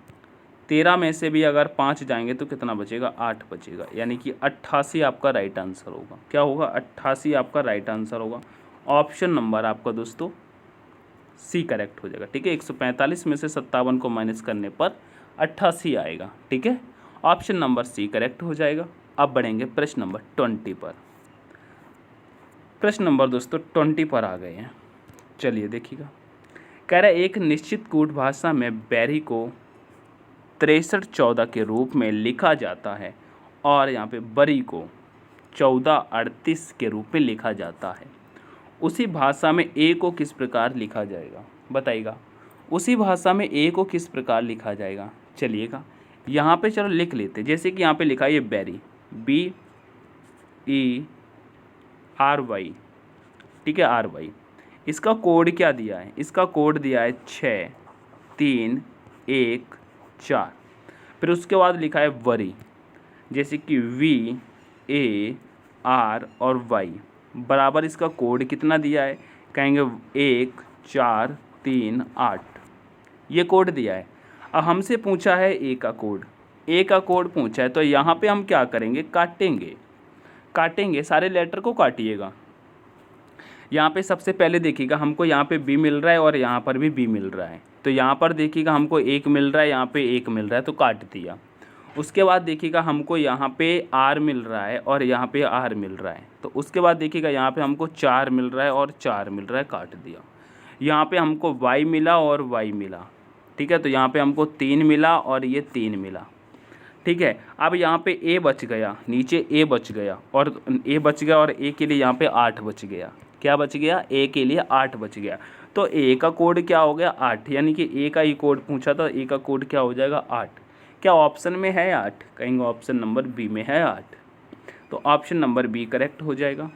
13 में से भी अगर 5 जाएंगे तो कितना बचेगा, 8 बचेगा। यानी कि 88 आपका राइट आंसर होगा। क्या होगा, 88 आपका राइट आंसर होगा। ऑप्शन नंबर आपका दोस्तों सी करेक्ट हो जाएगा। ठीक है, 145 में से 57 को माइनस करने पर 88 आएगा। ठीक है, ऑप्शन नंबर सी करेक्ट हो जाएगा। अब बढ़ेंगे प्रश्न नंबर 20 पर। प्रश्न नंबर दोस्तों 20 पर आ गए हैं। चलिए देखिएगा, कह रहा है एक निश्चित कूट भाषा में बैरी को 6314 के रूप में लिखा जाता है और यहाँ पे बरी को 1438 के रूप में लिखा जाता है। उसी भाषा में ए को किस प्रकार लिखा जाएगा बताइएगा, उसी भाषा में ए को किस प्रकार लिखा जाएगा। चलिएगा यहाँ पे चलो लिख लेते, जैसे कि यहाँ पे लिखा है ये बैरी, BERY, ठीक है, RY। इसका कोड क्या दिया है, इसका कोड दिया है 6314। फिर उसके बाद लिखा है वरी, जैसे कि VAR और Y बराबर इसका कोड कितना दिया है, कहेंगे 1438, ये कोड दिया है। अब हमसे पूछा है ए का कोड, ए का कोड पूछा है तो यहाँ पे हम क्या करेंगे, काटेंगे सारे लेटर को काटिएगा। यहाँ पे सबसे पहले देखिएगा हमको यहाँ पे बी मिल रहा है और यहाँ पर भी बी मिल रहा है, तो यहाँ पर देखिएगा हमको 1 मिल रहा है, यहाँ पे 1 मिल रहा है तो काट दिया। उसके बाद देखिएगा हमको यहाँ पे आर मिल रहा है और यहाँ पे आर मिल रहा है, तो उसके बाद देखिएगा यहाँ पे हमको 4 मिल रहा है और 4 मिल रहा है, काट दिया। यहाँ पे हमको वाई मिला और वाई मिला, ठीक है, तो यहाँ पे हमको 3 मिला और ये 3 मिला। ठीक है, अब यहाँ पे ए बच गया, नीचे ए बच गया और ए बच गया और ए के लिए यहाँ पे 8 बच गया। क्या बच गया, ए के लिए 8 बच गया। तो ए का कोड क्या हो गया, 8, यानी कि ए का ही कोड पूछा था, ए का कोड क्या हो जाएगा 8। क्या ऑप्शन में है 8, कहेंगे ऑप्शन नंबर बी में है 8, तो ऑप्शन नंबर बी करेक्ट हो जाएगा।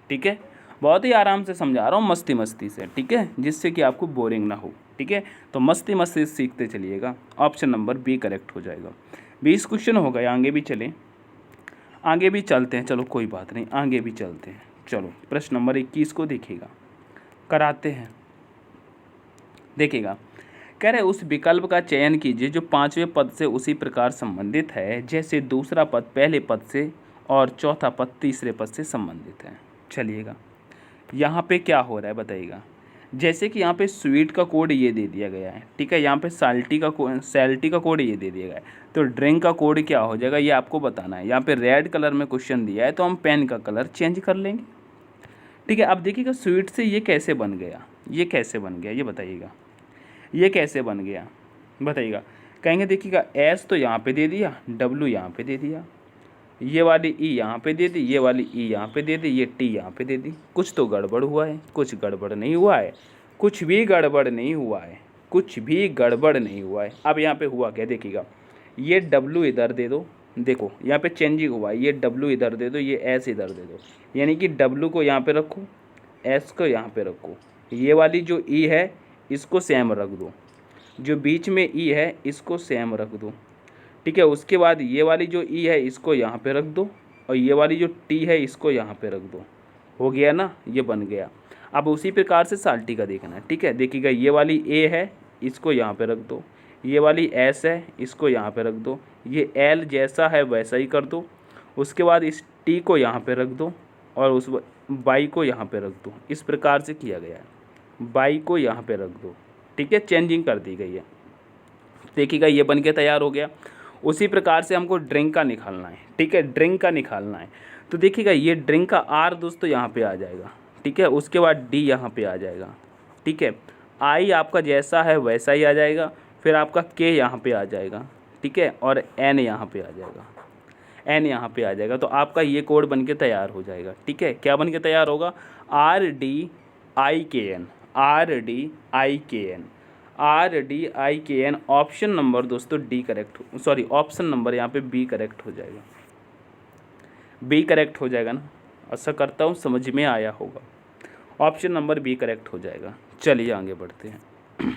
ठीक है, बहुत ही आराम से समझा रहा हूँ, मस्ती से, ठीक है, जिससे कि आपको बोरिंग ना हो। ठीक है, तो मस्ती सीखते चलिएगा। ऑप्शन नंबर बी करेक्ट हो जाएगा। 20 क्वेश्चन हो गए, आगे भी चलें, आगे भी चलते हैं। चलो कोई बात नहीं, आगे भी चलते हैं। चलो प्रश्न नंबर 21 को देखिएगा, कराते हैं। देखिएगा, कह रहे उस विकल्प का चयन कीजिए जो 5वें पद से उसी प्रकार संबंधित है जैसे दूसरा पद पहले पद से और चौथा पद तीसरे पद से संबंधित है। चलिएगा यहाँ पे क्या हो रहा है बताइएगा, जैसे कि यहाँ पे स्वीट का कोड ये दे दिया गया है, ठीक है, यहाँ पे सैल्टी का कोड ये दे दिया गया है, तो ड्रिंक का कोड क्या हो जाएगा ये आपको बताना है। यहाँ पे रेड कलर में क्वेश्चन दिया है तो हम पेन का कलर चेंज कर लेंगे। ठीक है, अब देखिएगा स्वीट से ये कैसे बन गया, ये कैसे बन गया ये बताइएगा, ये कैसे बन गया बताइएगा। कहेंगे देखिएगा एस तो यहाँ पे दे दिया, डब्ल्यू यहाँ पे दे दिया, ये वाली ई यहाँ पे दे दी, ये वाली ई यहाँ पे दे दी, ये टी यहाँ पे दे दी। कुछ तो गड़बड़ हुआ है, कुछ गड़बड़ नहीं हुआ है, कुछ भी गड़बड़ नहीं हुआ है, कुछ भी गड़बड़ नहीं हुआ है। अब यहाँ पे हुआ क्या देखिएगा, ये डब्ल्यू इधर दे दो, देखो यहाँ पे चेंजिंग हुआ है, ये डब्ल्यू इधर दे दो, ये एस इधर दे दो, यानी कि डब्ल्यू को यहाँ पे रखो, एस को यहाँ पे रखो, ये वाली जो ई है इसको सेम रख दो, जो बीच में ई है इसको सेम रख दो। ठीक है, उसके बाद ये वाली जो ई है इसको यहाँ पे रख दो और ये वाली जो टी है इसको यहाँ पे रख दो। हो गया ना, ये बन गया। अब उसी प्रकार से साल्टी का देखना है। ठीक है, देखिएगा ये वाली ए है इसको यहाँ पे रख दो, ये वाली एस है इसको यहाँ पे रख दो, ये एल जैसा है वैसा ही कर दो। उसके बाद इस टी को यहाँ पे रख दो और उस बाई को यहाँ पे रख दो। इस प्रकार से किया गया है, बाई को यहाँ पे रख दो, ठीक है, चेंजिंग कर दी गई है। देखिएगा ये बन के तैयार हो गया। उसी प्रकार से हमको ड्रिंक का निकालना है, ठीक है, ड्रिंक का निकालना है। तो देखिएगा ये ड्रिंक का आर दोस्तों यहाँ पे आ जाएगा, ठीक है, उसके बाद डी यहाँ पे आ जाएगा, ठीक है, आई आपका जैसा है वैसा ही आ जाएगा, फिर आपका के यहाँ पे आ जाएगा, ठीक है, और एन यहाँ पे आ जाएगा, एन यहाँ पे आ जाएगा। तो आपका ये कोड बन के तैयार हो जाएगा, ठीक है। क्या बन के तैयार होगा? आर डी आई के एन, आर डी आई के एन, आर डी आई के एन। ऑप्शन नंबर दोस्तों D correct, sorry option number यहाँ पे बी करेक्ट हो जाएगा, बी करेक्ट हो जाएगा ना। ऐसा करता हूँ समझ में आया होगा, ऑप्शन नंबर बी करेक्ट हो जाएगा। चलिए आगे बढ़ते हैं।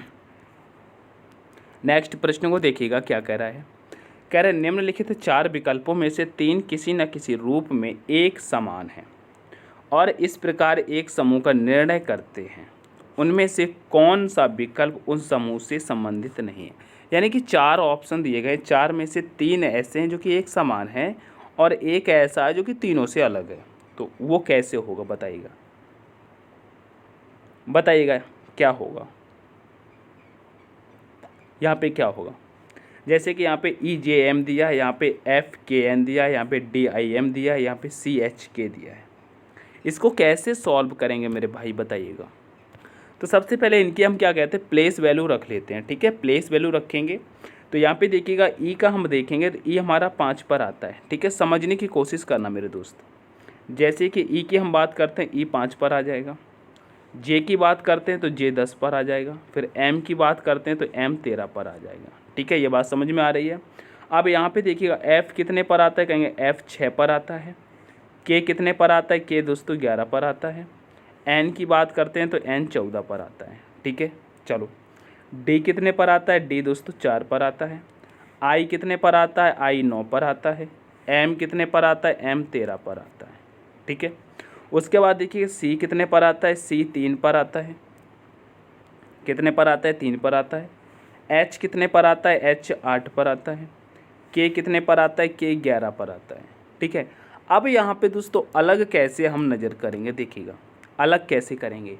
नेक्स्ट प्रश्न को देखिएगा क्या कह रहा है। कह रहे निम्नलिखित 4 विकल्पों में से 3 किसी न किसी रूप में एक समान हैं और इस प्रकार एक समूह का निर्णय करते हैं, उनमें से कौन सा विकल्प उन समूह से संबंधित नहीं है। यानी कि 4 ऑप्शन दिए गए, 4 में से 3 ऐसे हैं जो कि एक समान हैं और एक ऐसा है जो कि तीनों से अलग है। तो वो कैसे होगा बताइएगा, बताइएगा क्या होगा यहाँ पे, क्या होगा। जैसे कि यहाँ पे ई जे एम दिया है, यहाँ पे एफ के एन दिया है, यहाँ पे डी आई एम दिया है, यहाँ पे सी एच के दिया है। इसको कैसे सॉल्व करेंगे मेरे भाई बताइएगा। तो सबसे पहले इनकी हम क्या कहते हैं, प्लेस वैल्यू रख लेते हैं, ठीक है। प्लेस वैल्यू रखेंगे तो यहाँ पे देखिएगा ई का हम देखेंगे तो ई हमारा 5 पर आता है, ठीक है। समझने की कोशिश करना मेरे दोस्त। जैसे कि ई की हम बात करते हैं, ई 5 पर आ जाएगा। जे की बात करते हैं तो जे 10 पर आ जाएगा। फिर एम की बात करते हैं तो एम 13 पर आ जाएगा, ठीक है। ये बात समझ में आ रही है। अब यहाँ पे देखिएगा एफ़ कितने पर आता है, कहेंगे एफ़ 6 पर आता है। के कितने पर आता है, के दोस्तों 11 पर आता है। एन की बात करते हैं तो एन 14 पर आता है, ठीक है। चलो डी कितने पर आता है, डी दोस्तों 4 पर आता है। आई कितने पर आता है, आई 9 पर आता है। एम कितने पर आता है, एम 13 पर आता है, ठीक है। उसके बाद देखिए सी कितने पर आता है, सी 3 पर आता है। कितने पर आता है, 3 पर आता है। एच कितने पर आता है, एच 8 पर आता है। के कितने पर आता है, के 11 पर आता है, ठीक है। अब यहाँ पे दोस्तों अलग कैसे हम नज़र करेंगे, देखिएगा अलग कैसे करेंगे।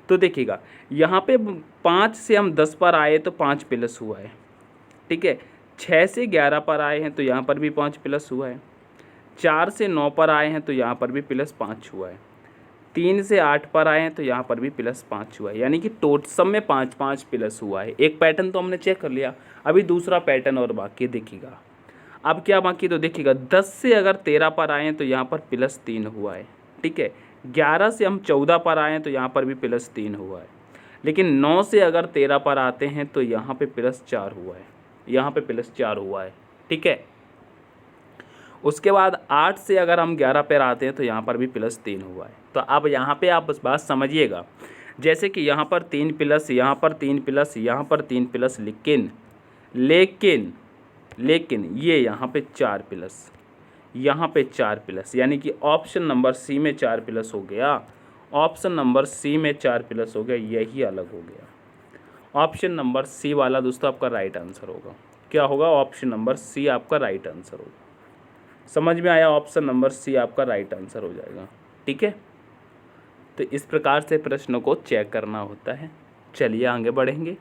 तो देखिएगा यहाँ पे 5 से हम 10 पर आए तो 5 प्लस हुआ है, ठीक है। 6 से 11 पर आए हैं तो यहाँ पर भी 5 प्लस हुआ है। 4 से 9 पर आए हैं तो यहाँ पर भी +5 हुआ है। 3 से 8 पर आए हैं तो यहाँ पर भी +5 हुआ है। यानी कि सब में 5-5 प्लस हुआ है। एक पैटर्न तो हमने चेक कर लिया, अभी दूसरा पैटर्न और बाकी देखिएगा। अब क्या बाकी, तो देखिएगा 10 से अगर 13 पर आए हैं तो यहाँ पर +3 हुआ है, ठीक है। 11 से हम 14 पर आए हैं तो यहाँ पर भी +3 हुआ है। लेकिन 9 से अगर 13 पर आते हैं तो यहाँ पे +4 हुआ है, यहाँ पे +4 हुआ है, ठीक है। उसके बाद 8 से अगर हम 11 पर आते हैं तो यहाँ पर भी +3 हुआ है। तो अब यहाँ पे आप बस बात समझिएगा, जैसे कि यहाँ पर 3 प्लस, यहाँ पर 3 प्लस, यहाँ पर 3 प्लस, लेकिन ये यहाँ पे 4 प्लस, यहाँ पे 4 प्लस, यानी कि ऑप्शन नंबर सी में 4 प्लस हो गया। ऑप्शन नंबर सी में 4 प्लस हो गया, यही अलग हो गया। ऑप्शन नंबर सी वाला दोस्तों आपका राइट आंसर होगा। क्या होगा, ऑप्शन नंबर सी आपका राइट आंसर होगा। समझ में आया, ऑप्शन नंबर सी आपका राइट आंसर हो जाएगा, ठीक है। तो इस प्रकार से प्रश्नों को चेक करना होता है। चलिए आगे बढ़ेंगे।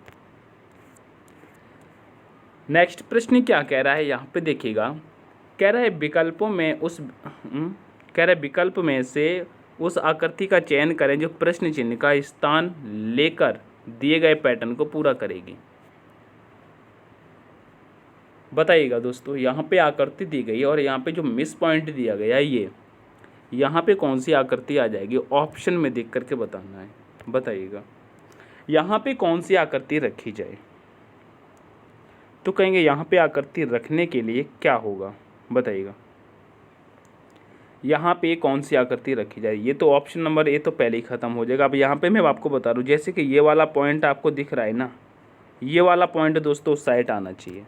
नेक्स्ट प्रश्न क्या कह रहा है, यहाँ पे देखिएगा। कह रहा है विकल्पों में विकल्प में से उस आकृति का चयन करें जो प्रश्न चिन्ह का स्थान लेकर दिए गए पैटर्न को पूरा करेगी। बताइएगा दोस्तों, यहाँ पे आकृति दी गई है और यहाँ पे जो मिस पॉइंट दिया गया है, ये यहाँ पे कौन सी आकृति आ जाएगी, ऑप्शन में देख करके बताना है। बताइएगा यहाँ पे कौन सी आकृति रखी जाए। तो कहेंगे यहाँ पे आकृति रखने के लिए क्या होगा, बताइएगा यहाँ पे कौन सी आकृति रखी जाए। ये तो ऑप्शन नंबर ए तो पहले ही ख़त्म हो जाएगा। अब यहाँ पे मैं आपको बता दूँ, जैसे कि ये वाला पॉइंट आपको दिख रहा है ना, ये वाला पॉइंट दोस्तों उस साइड आना चाहिए,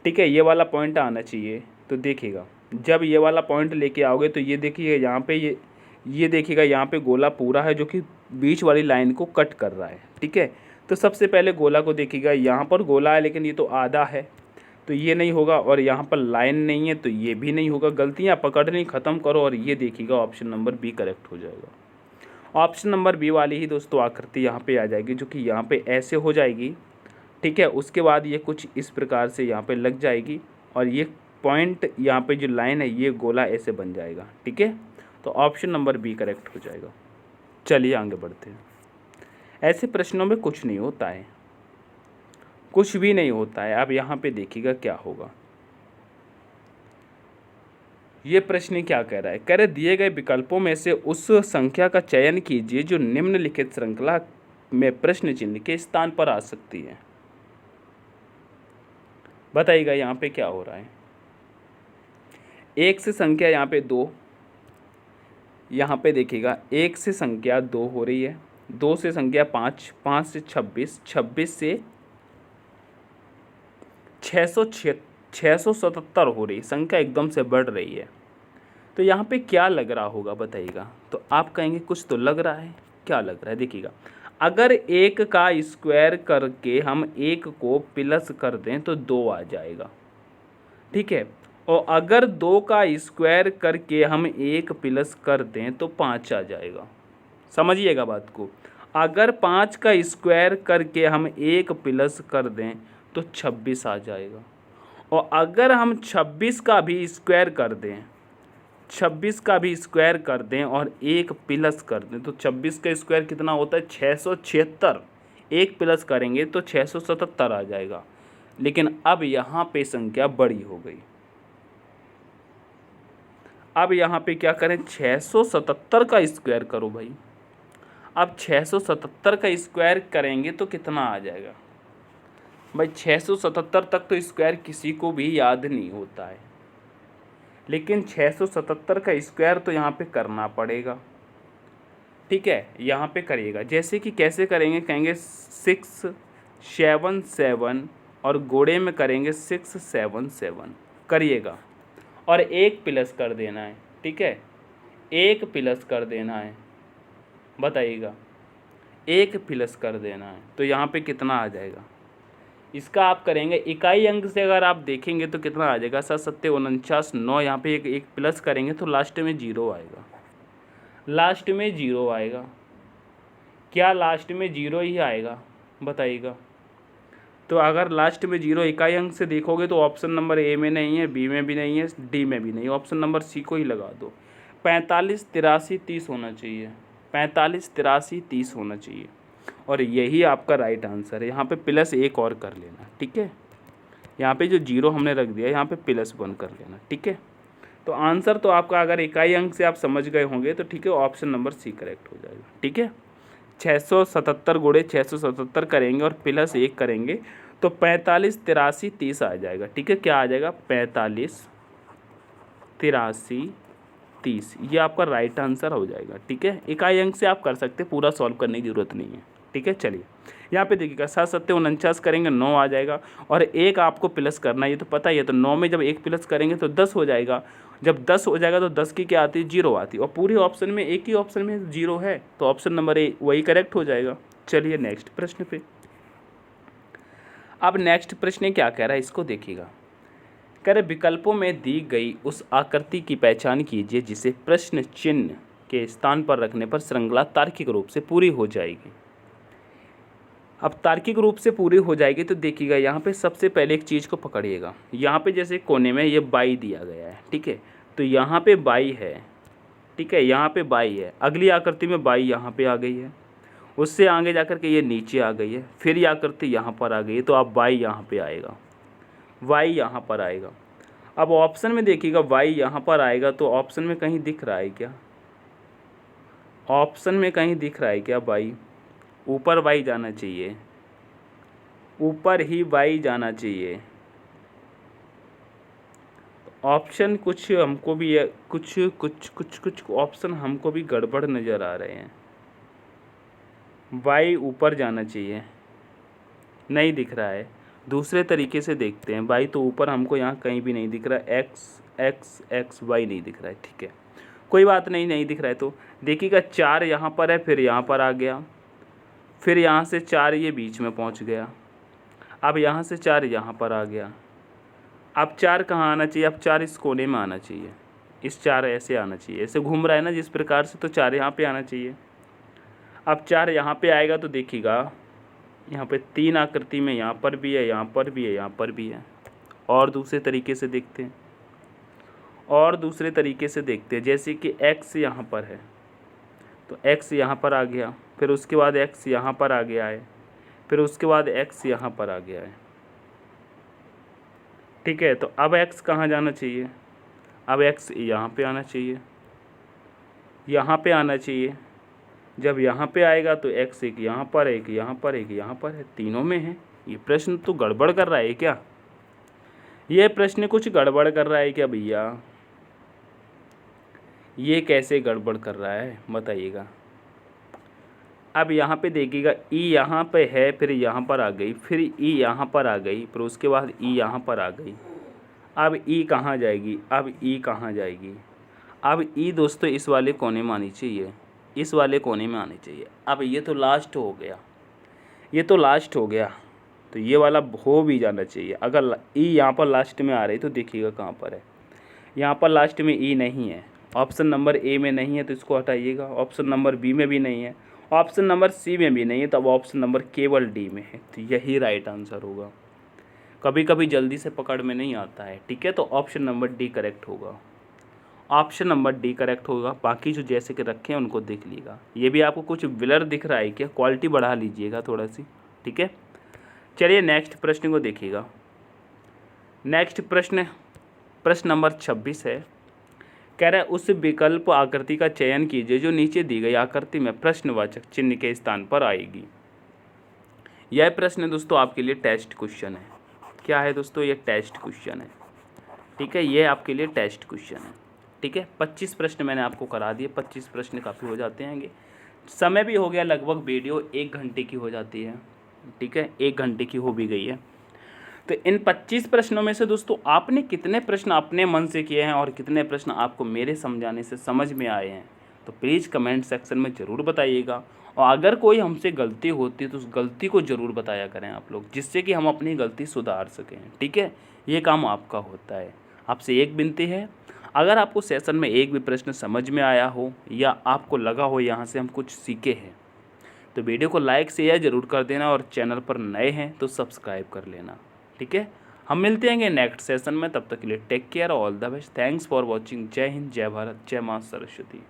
ठीक है। ये वाला पॉइंट आना चाहिए। तो देखिएगा जब ये वाला पॉइंट लेके आओगे तो ये देखिए यहाँ पे ये देखिएगा यहाँ पे गोला पूरा है जो कि बीच वाली लाइन को कट कर रहा है, ठीक है। तो सबसे पहले गोला को देखिएगा, यहाँ पर गोला है लेकिन ये तो आधा है, तो ये नहीं होगा। और यहाँ पर लाइन नहीं है तो ये भी नहीं होगा। गलतियाँ पकड़नी ख़त्म करो और ये देखिएगा ऑप्शन नंबर बी करेक्ट हो जाएगा। ऑप्शन नंबर बी वाली ही दोस्तों आकृति यहाँ पे आ जाएगी, जो कि यहाँ पे ऐसे हो जाएगी, ठीक है। उसके बाद ये कुछ इस प्रकार से यहाँ पे लग जाएगी और ये पॉइंट यहाँ पे जो लाइन है ये गोला ऐसे बन जाएगा, ठीक है। तो ऑप्शन नंबर बी करेक्ट हो जाएगा। चलिए आगे बढ़ते हैं। ऐसे प्रश्नों में कुछ नहीं होता है, कुछ भी नहीं होता है। अब यहाँ पे देखिएगा क्या होगा। ये प्रश्न क्या कह रहा है, कह रहे दिए गए विकल्पों में से उस संख्या का चयन कीजिए जो निम्नलिखित श्रृंखला में प्रश्न चिन्ह के स्थान पर आ सकती है। बताइएगा यहाँ पे क्या हो रहा है। 1 से संख्या यहाँ पे 2, यहाँ पे देखिएगा 1 से संख्या 2 हो रही है, 2 से संख्या 5, 5 से 26, 26 से 677 हो रही, संख्या एकदम से बढ़ रही है। तो यहाँ पे क्या लग रहा होगा बताइएगा। तो आप कहेंगे कुछ तो लग रहा है, क्या लग रहा है देखिएगा। अगर 1 का स्क्वायर करके हम 1 को प्लस कर दें तो 2 आ जाएगा, ठीक है। और अगर 2 का स्क्वायर करके हम 1 प्लस कर दें तो 5 आ जाएगा। समझिएगा बात को। अगर 5 का स्क्वायर करके हम 1 प्लस कर दें तो 26 आ जाएगा। और अगर हम 26 का भी स्क्वायर कर दें, 26 का भी स्क्वायर कर दें और 1 प्लस कर दें तो 26 का स्क्वायर कितना होता है 676, 1 प्लस करेंगे तो 677 आ जाएगा। लेकिन अब यहाँ पे संख्या बड़ी हो गई। अब यहाँ पे क्या करें, 677 का स्क्वायर करो भाई। अब 677 का स्क्वायर करेंगे तो कितना आ जाएगा भाई। 677 तक तो स्क्वायर किसी को भी याद नहीं होता है, लेकिन 677 का स्क्वायर तो यहाँ पे करना पड़ेगा, ठीक है। यहाँ पे करिएगा, जैसे कि कैसे करेंगे, कहेंगे 677 और गोड़े में करेंगे 677 करिएगा और 1 प्लस कर देना है, ठीक है। 1 प्लस कर देना है, बताइएगा 1 प्लस कर देना है तो यहाँ पे कितना आ जाएगा। इसका आप करेंगे इकाई अंक से, अगर आप देखेंगे तो कितना आ जाएगा 7 7 49 9। यहाँ पे एक प्लस करेंगे तो लास्ट में 0 आएगा, लास्ट में 0 आएगा। क्या लास्ट में 0 ही आएगा बताइएगा। तो अगर लास्ट में 0 इकाई अंक से देखोगे तो ऑप्शन नंबर ए में नहीं है, बी में भी नहीं है, डी में भी नहीं, ऑप्शन नंबर सी को ही लगा दो। 45 83 30 होना चाहिए, 45 83 30 होना चाहिए और यही आपका राइट आंसर है। यहाँ पे प्लस 1 और कर लेना, ठीक है। यहाँ पे जो 0 हमने रख दिया यहाँ पे +1 कर लेना, ठीक है। तो आंसर तो आपका अगर इकाई अंक से आप समझ गए होंगे तो ठीक है, ऑप्शन नंबर सी करेक्ट हो जाएगा, ठीक है। 677 गुणे 677 करेंगे और +1 करेंगे तो 45 83 30 आ जाएगा, ठीक है। क्या आ जाएगा 45 83 30, ये आपका राइट आंसर हो जाएगा, ठीक है। इकाई अंक से आप कर सकते, पूरा सॉल्व करने की जरूरत नहीं है, ठीक है। चलिए यहाँ पे देखिएगा 7 7 49 करेंगे 9 आ जाएगा और 1 आपको प्लस करना है, ये तो पता ही है। तो 9 में जब 1 प्लस करेंगे तो 10 हो जाएगा। जब 10 हो जाएगा तो 10 की क्या आती है 0 आती है और पूरे ऑप्शन में एक ही ऑप्शन में 0 है तो ऑप्शन नंबर ए वही करेक्ट हो जाएगा। चलिए नेक्स्ट प्रश्न पे। अब नेक्स्ट प्रश्न क्या कह रहा है इसको देखिएगा। कह रहे विकल्पों में दी गई उस आकृति की पहचान कीजिए जिसे प्रश्न चिन्ह के स्थान पर रखने पर श्रृंखला तार्किक रूप से पूरी हो जाएगी। अब तार्किक रूप से पूरी हो जाएगी तो देखिएगा यहाँ पे सबसे पहले एक चीज़ को पकड़िएगा। यहाँ पे जैसे कोने में ये 22 दिया गया है, ठीक है। तो यहाँ पे 22 है, ठीक है, यहाँ पे 22 है। अगली आकृति में 22 यहाँ पे आ गई है, उससे आगे जाकर के ये नीचे आ गई है, फिर ये आकृति यहाँ पर आ गई है तो अब 22 यहाँ पे आएगा, y यहाँ पर आएगा। अब ऑप्शन में देखिएगा y यहाँ पर आएगा तो ऑप्शन में कहीं दिख रहा है क्या, ऑप्शन में कहीं दिख रहा है क्या y, ऊपर y जाना चाहिए, ऊपर ही y जाना चाहिए। ऑप्शन कुछ हमको भी कुछ कुछ कुछ कुछ ऑप्शन हमको भी गड़बड़ नज़र आ रहे हैं। y ऊपर जाना चाहिए, नहीं दिख रहा है। दूसरे तरीके से देखते हैं, y तो ऊपर हमको यहाँ कहीं भी नहीं दिख रहा है, x y नहीं दिख रहा है, ठीक है। कोई बात नहीं, नहीं दिख रहा है तो देखिएगा 4 यहाँ पर है, फिर यहाँ पर आ गया, फिर यहाँ से 4 ये बीच में पहुँच गया, अब यहाँ से 4 यहाँ पर आ गया। अब 4 कहाँ आना चाहिए, अब 4 इस कोने में आना चाहिए, इस 4 ऐसे आना चाहिए, ऐसे घूम रहा है ना जिस प्रकार से, तो 4 यहाँ पे आना चाहिए, अब 4 यहाँ पे आएगा तो देखिएगा यहाँ पे 3 आकृति में यहाँ पर भी है, यहाँ पर भी है, यहाँ पर भी है। और दूसरे तरीके से देखते हैं, और दूसरे तरीके से देखते हैं। जैसे कि x यहाँ पर है तो x यहाँ पर आ गया, फिर उसके बाद x यहाँ पर आ गया है, फिर उसके बाद x यहाँ पर आ गया है। ठीक है, तो अब x कहाँ जाना चाहिए? अब x यहाँ पे आना चाहिए, यहाँ पे आना चाहिए। जब यहाँ पे आएगा तो x एक यहाँ पर, एक यहाँ पर, एक यहाँ पर है, तीनों में है। ये प्रश्न तो गड़बड़ कर रहा है क्या? ये प्रश्न कुछ गड़बड़ कर रहा है क्या भैया? ये कैसे गड़बड़ कर रहा है बताइएगा। अब यहाँ पे देखिएगा ई यहाँ पे है, फिर यहाँ पर आ गई, फिर ई यहाँ पर आ गई, फिर उसके बाद ई यहाँ पर आ गई। अब ई कहाँ जाएगी? अब ई कहाँ जाएगी? अब ई दोस्तों इस वाले कोने में आनी चाहिए, इस वाले कोने में आनी चाहिए। अब ये तो लास्ट हो गया, ये तो लास्ट हो गया, तो ये वाला हो भी जाना चाहिए। अगर ई यहाँ पर लास्ट में आ रही तो देखिएगा कहाँ पर है। यहाँ पर लास्ट में ई नहीं है, ऑप्शन नंबर ए में नहीं है तो इसको हटाइएगा। ऑप्शन नंबर बी में भी नहीं है, ऑप्शन नंबर सी में भी नहीं है, तब ऑप्शन नंबर केवल डी में है। तो यही राइट आंसर होगा। कभी कभी जल्दी से पकड़ में नहीं आता है। ठीक है, तो ऑप्शन नंबर डी करेक्ट होगा, ऑप्शन नंबर डी करेक्ट होगा। बाकी जो जैसे कि रखे हैं उनको देख लीजिएगा। ये भी आपको कुछ ब्लर दिख रहा है क्या? क्वालिटी बढ़ा लीजिएगा थोड़ा सी। ठीक है, चलिए नेक्स्ट प्रश्न को देखिएगा। नेक्स्ट प्रश्न नंबर 26 है। कह रहा है उस विकल्प आकृति का चयन कीजिए जो नीचे दी गई आकृति में प्रश्नवाचक चिन्ह के स्थान पर आएगी। यह प्रश्न दोस्तों आपके लिए टेस्ट क्वेश्चन है। क्या है दोस्तों? ये टेस्ट क्वेश्चन है। ठीक है, ये आपके लिए टेस्ट क्वेश्चन है। ठीक है, 25 प्रश्न मैंने आपको करा दिए। 25 प्रश्न काफ़ी हो जाते हैं। समय भी हो गया लगभग, वीडियो 1 घंटे की हो जाती है। ठीक है, 1 घंटे की हो भी गई है। तो इन 25 प्रश्नों में से दोस्तों आपने कितने प्रश्न अपने मन से किए हैं और कितने प्रश्न आपको मेरे समझाने से समझ में आए हैं, तो प्लीज़ कमेंट सेक्शन में ज़रूर बताइएगा। और अगर कोई हमसे गलती होती है तो उस गलती को ज़रूर बताया करें आप लोग, जिससे कि हम अपनी गलती सुधार सकें। ठीक है, ये काम आपका होता है। आपसे एक विनती है, अगर आपको सेशन में एक भी प्रश्न समझ में आया हो या आपको लगा हो यहाँ से हम कुछ सीखे हैं, तो वीडियो को लाइक शेयर ज़रूर कर देना और चैनल पर नए हैं तो सब्सक्राइब कर लेना। ठीक है, हम मिलते हैं नेक्स्ट सेशन में। तब तक के लिए take care, all the best, thanks for watching. जय हिंद, जय भारत, जय माँ सरस्वती।